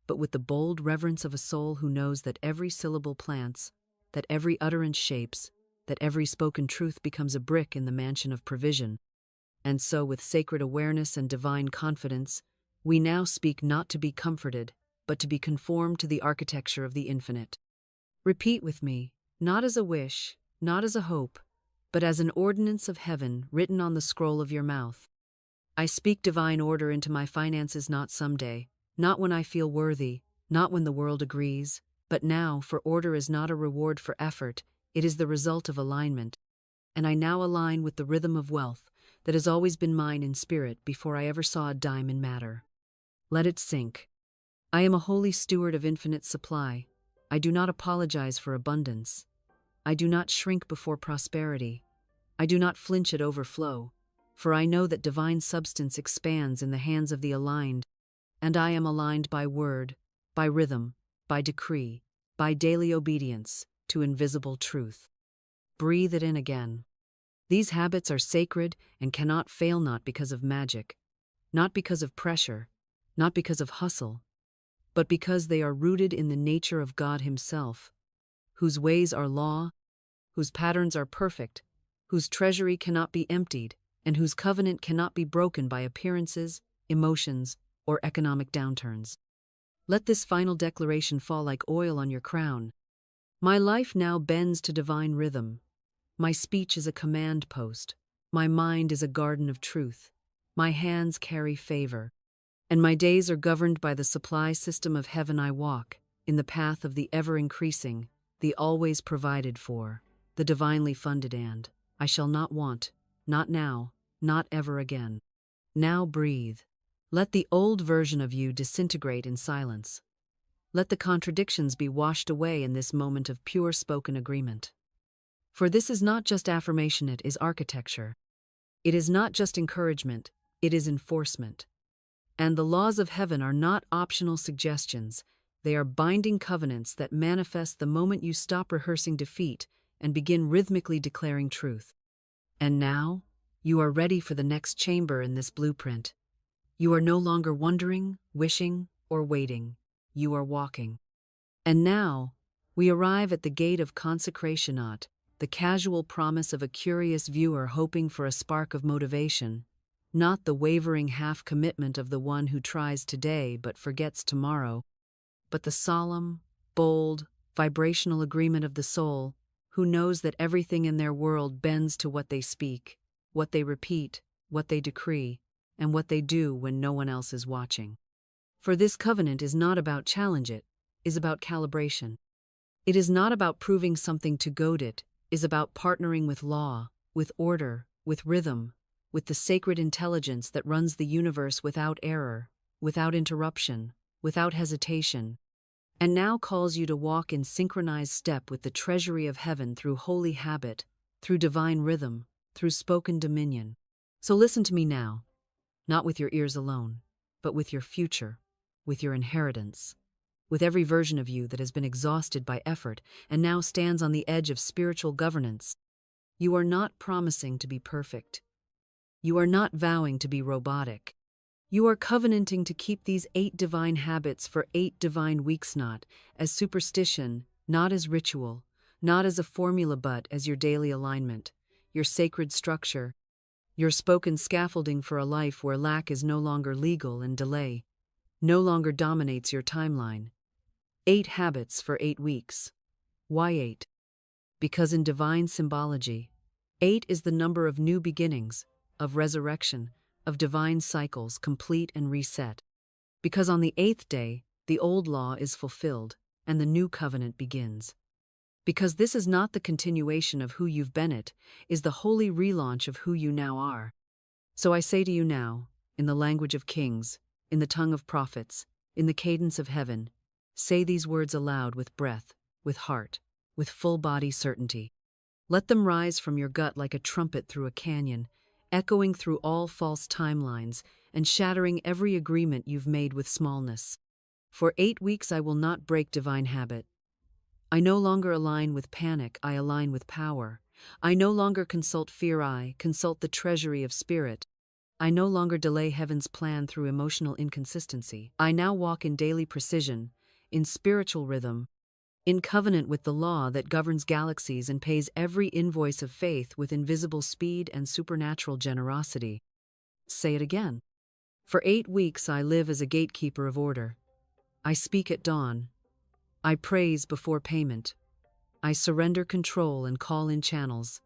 but with the bold reverence of a soul who knows that every syllable plants, that every utterance shapes, that every spoken truth becomes a brick in the mansion of provision. And so, with sacred awareness and divine confidence, we now speak not to be comforted, but to be conformed to the architecture of the infinite. Repeat with me, not as a wish, not as a hope, but as an ordinance of heaven written on the scroll of your mouth. I speak divine order into my finances not someday, not when I feel worthy, not when the world agrees, but now, for order is not a reward for effort, it is the result of alignment. And I now align with the rhythm of wealth that has always been mine in spirit before I ever saw a dime in matter. Let it sink. I am a holy steward of infinite supply. I do not apologize for abundance. I do not shrink before prosperity. I do not flinch at overflow, for I know that divine substance expands in the hands of the aligned, and I am aligned by word, by rhythm, by decree, by daily obedience to invisible truth. Breathe it in again. These habits are sacred and cannot fail, not because of magic, not because of pressure, not because of hustle, but because they are rooted in the nature of God Himself, whose ways are law, whose patterns are perfect, whose treasury cannot be emptied, and whose covenant cannot be broken by appearances, emotions, or economic downturns. Let this final declaration fall like oil on your crown. My life now bends to divine rhythm. My speech is a command post. My mind is a garden of truth. My hands carry favor. And my days are governed by the supply system of heaven. I walk in the path of the ever-increasing, the always provided for, the divinely funded, and I shall not want, not now, not ever again. Now breathe. Let the old version of you disintegrate in silence. Let the contradictions be washed away in this moment of pure spoken agreement. For this is not just affirmation, it is architecture. It is not just encouragement, it is enforcement. And the laws of heaven are not optional suggestions, they are binding covenants that manifest the moment you stop rehearsing defeat and begin rhythmically declaring truth. And now, you are ready for the next chamber in this blueprint. You are no longer wondering, wishing, or waiting. You are walking. And now, we arrive at the gate of consecration, not the casual promise of a curious viewer hoping for a spark of motivation, not the wavering half-commitment of the one who tries today but forgets tomorrow, but the solemn, bold, vibrational agreement of the soul who knows that everything in their world bends to what they speak, what they repeat, what they decree, and what they do when no one else is watching. For this covenant is not about challenge, it is about calibration. It is not about proving something to goad, it is about partnering with law, with order, with rhythm, with the sacred intelligence that runs the universe without error, without interruption, without hesitation, and now calls you to walk in synchronized step with the treasury of heaven through holy habit, through divine rhythm, through spoken dominion. So listen to me now, not with your ears alone, but with your future, with your inheritance, with every version of you that has been exhausted by effort and now stands on the edge of spiritual governance. You are not promising to be perfect. You are not vowing to be robotic. You are covenanting to keep these 8 divine habits for 8 divine weeks, not as superstition, not as ritual, not as a formula, but as your daily alignment, your sacred structure, your spoken scaffolding for a life where lack is no longer legal and delay no longer dominates your timeline. 8 habits for 8 weeks. Why 8? Because in divine symbology, 8 is the number of new beginnings, of resurrection, of divine cycles complete and reset. Because on the 8th day, the old law is fulfilled and the new covenant begins. Because this is not the continuation of who you've been, it is the holy relaunch of who you now are. So I say to you now, in the language of kings, in the tongue of prophets, in the cadence of heaven, say these words aloud with breath, with heart, with full body certainty. Let them rise from your gut like a trumpet through a canyon, echoing through all false timelines and shattering every agreement you've made with smallness. For 8 weeks I will not break divine habit. I no longer align with panic, I align with power. I no longer consult fear, I consult the treasury of spirit. I no longer delay heaven's plan through emotional inconsistency. I now walk in daily precision, in spiritual rhythm, in covenant with the law that governs galaxies and pays every invoice of faith with invisible speed and supernatural generosity. Say it again. For 8 weeks I live as a gatekeeper of order. I speak at dawn. I praise before payment. I surrender control and call in channels.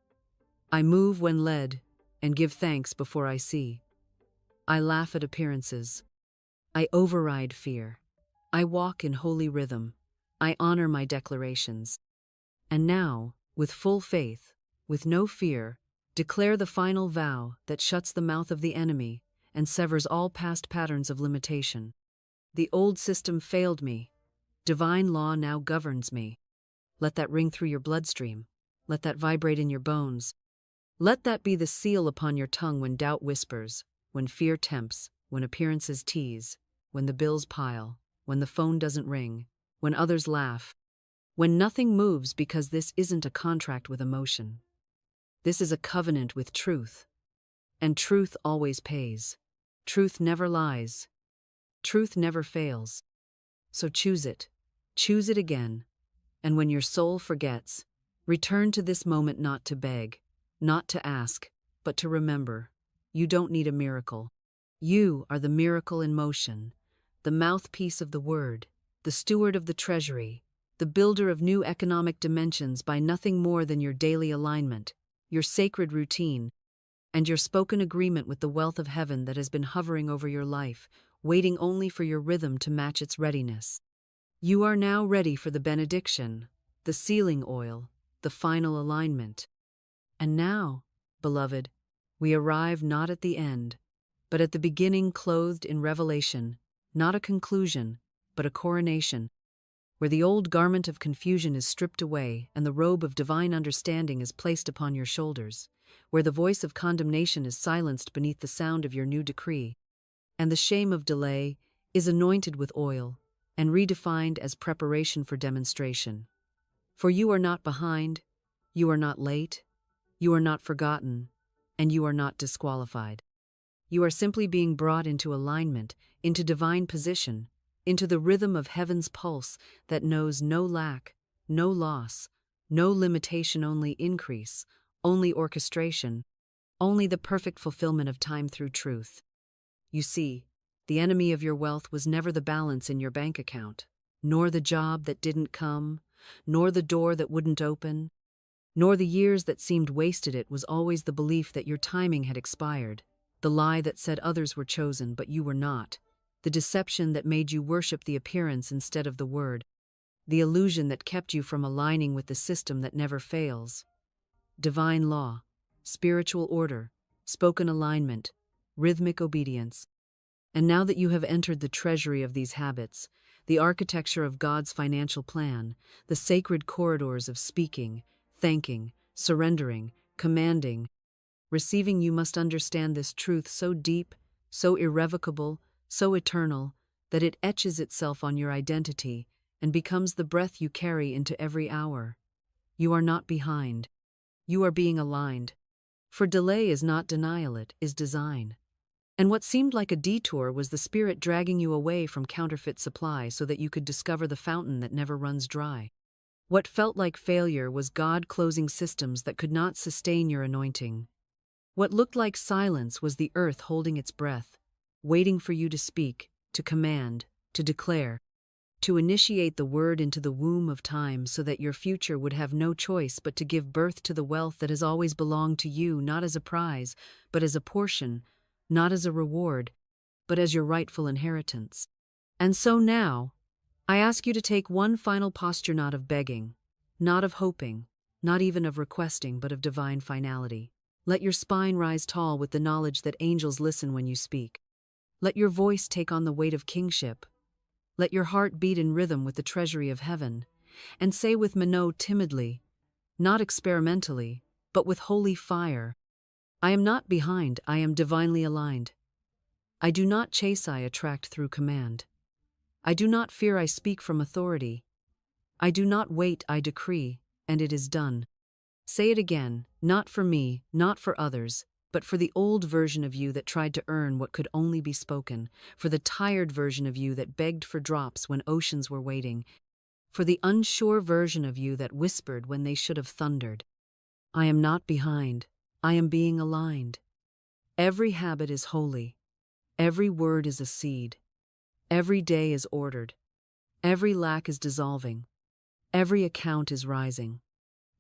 I move when led and give thanks before I see. I laugh at appearances. I override fear. I walk in holy rhythm. I honor my declarations. And now, with full faith, with no fear, declare the final vow that shuts the mouth of the enemy and severs all past patterns of limitation. The old system failed me. Divine law now governs me. Let that ring through your bloodstream. Let that vibrate in your bones. Let that be the seal upon your tongue when doubt whispers, when fear tempts, when appearances tease, when the bills pile, when the phone doesn't ring, when others laugh, when nothing moves, because this isn't a contract with emotion. This is a covenant with truth. And truth always pays. Truth never lies. Truth never fails. So choose it. Choose it again. And when your soul forgets, return to this moment, not to beg, not to ask, but to remember. You don't need a miracle. You are the miracle in motion, the mouthpiece of the word, the steward of the treasury, the builder of new economic dimensions by nothing more than your daily alignment, your sacred routine, and your spoken agreement with the wealth of heaven that has been hovering over your life, waiting only for your rhythm to match its readiness. You are now ready for the benediction, the sealing oil, the final alignment. And now, beloved, we arrive not at the end, but at the beginning, clothed in revelation, not a conclusion, but a coronation, where the old garment of confusion is stripped away and the robe of divine understanding is placed upon your shoulders, where the voice of condemnation is silenced beneath the sound of your new decree, and the shame of delay is anointed with oil and redefined as preparation for demonstration. For you are not behind, you are not late, you are not forgotten, and you are not disqualified. You are simply being brought into alignment, into divine position, into the rhythm of heaven's pulse that knows no lack, no loss, no limitation, only increase, only orchestration, only the perfect fulfillment of time through truth. You see, the enemy of your wealth was never the balance in your bank account, nor the job that didn't come, nor the door that wouldn't open, nor the years that seemed wasted. It was always the belief that your timing had expired, the lie that said others were chosen but you were not, the deception that made you worship the appearance instead of the word, the illusion that kept you from aligning with the system that never fails. Divine law, spiritual order, spoken alignment, rhythmic obedience. And now that you have entered the treasury of these habits, the architecture of God's financial plan, the sacred corridors of speaking, thanking, surrendering, commanding, receiving, you must understand this truth so deep, so irrevocable, so eternal, that it etches itself on your identity and becomes the breath you carry into every hour. You are not behind. You are being aligned. For delay is not denial, it is design. And what seemed like a detour was the Spirit dragging you away from counterfeit supply so that you could discover the fountain that never runs dry. What felt like failure was God closing systems that could not sustain your anointing. What looked like silence was the earth holding its breath, waiting for you to speak, to command, to declare, to initiate the word into the womb of time so that your future would have no choice but to give birth to the wealth that has always belonged to you, not as a prize, but as a portion, not as a reward, but as your rightful inheritance. And so now, I ask you to take one final posture, not of begging, not of hoping, not even of requesting, but of divine finality. Let your spine rise tall with the knowledge that angels listen when you speak. Let your voice take on the weight of kingship. Let your heart beat in rhythm with the treasury of heaven, and say with Minot timidly, not experimentally, but with holy fire, I am not behind, I am divinely aligned. I do not chase, I attract through command. I do not fear, I speak from authority. I do not wait, I decree, and it is done. Say it again, not for me, not for others, but for the old version of you that tried to earn what could only be spoken, for the tired version of you that begged for drops when oceans were waiting, for the unsure version of you that whispered when they should have thundered. I am not behind, I am being aligned. Every habit is holy. Every word is a seed. Every day is ordered. Every lack is dissolving. Every account is rising.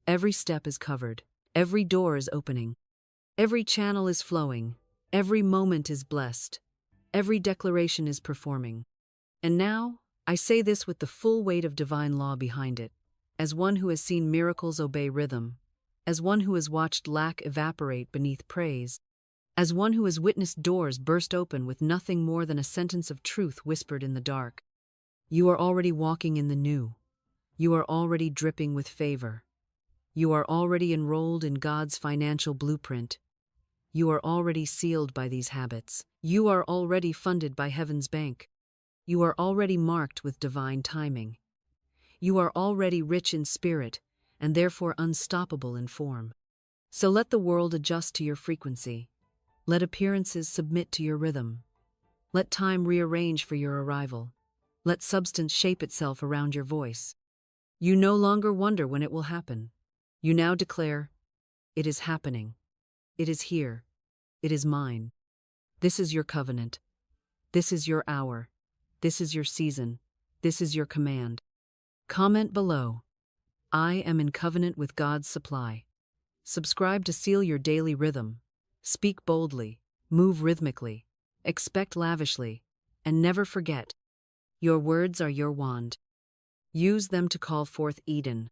Every step is covered. Every door is opening. Every channel is flowing. Every moment is blessed. Every declaration is performing. And now, I say this with the full weight of divine law behind it, as one who has seen miracles obey rhythm, as one who has watched lack evaporate beneath praise, as one who has witnessed doors burst open with nothing more than a sentence of truth whispered in the dark. You are already walking in the new. You are already dripping with favor. You are already enrolled in God's financial blueprint. You are already sealed by these habits. You are already funded by Heaven's bank. You are already marked with divine timing. You are already rich in spirit, and therefore unstoppable in form. So let the world adjust to your frequency. Let appearances submit to your rhythm. Let time rearrange for your arrival. Let substance shape itself around your voice. You no longer wonder when it will happen. You now declare, it is happening. It is here. It is mine. This is your covenant. This is your hour. This is your season. This is your command. Comment below. I am in covenant with God's supply. Subscribe to seal your daily rhythm. Speak boldly, move rhythmically, expect lavishly, and never forget, your words are your wand. Use them to call forth Eden.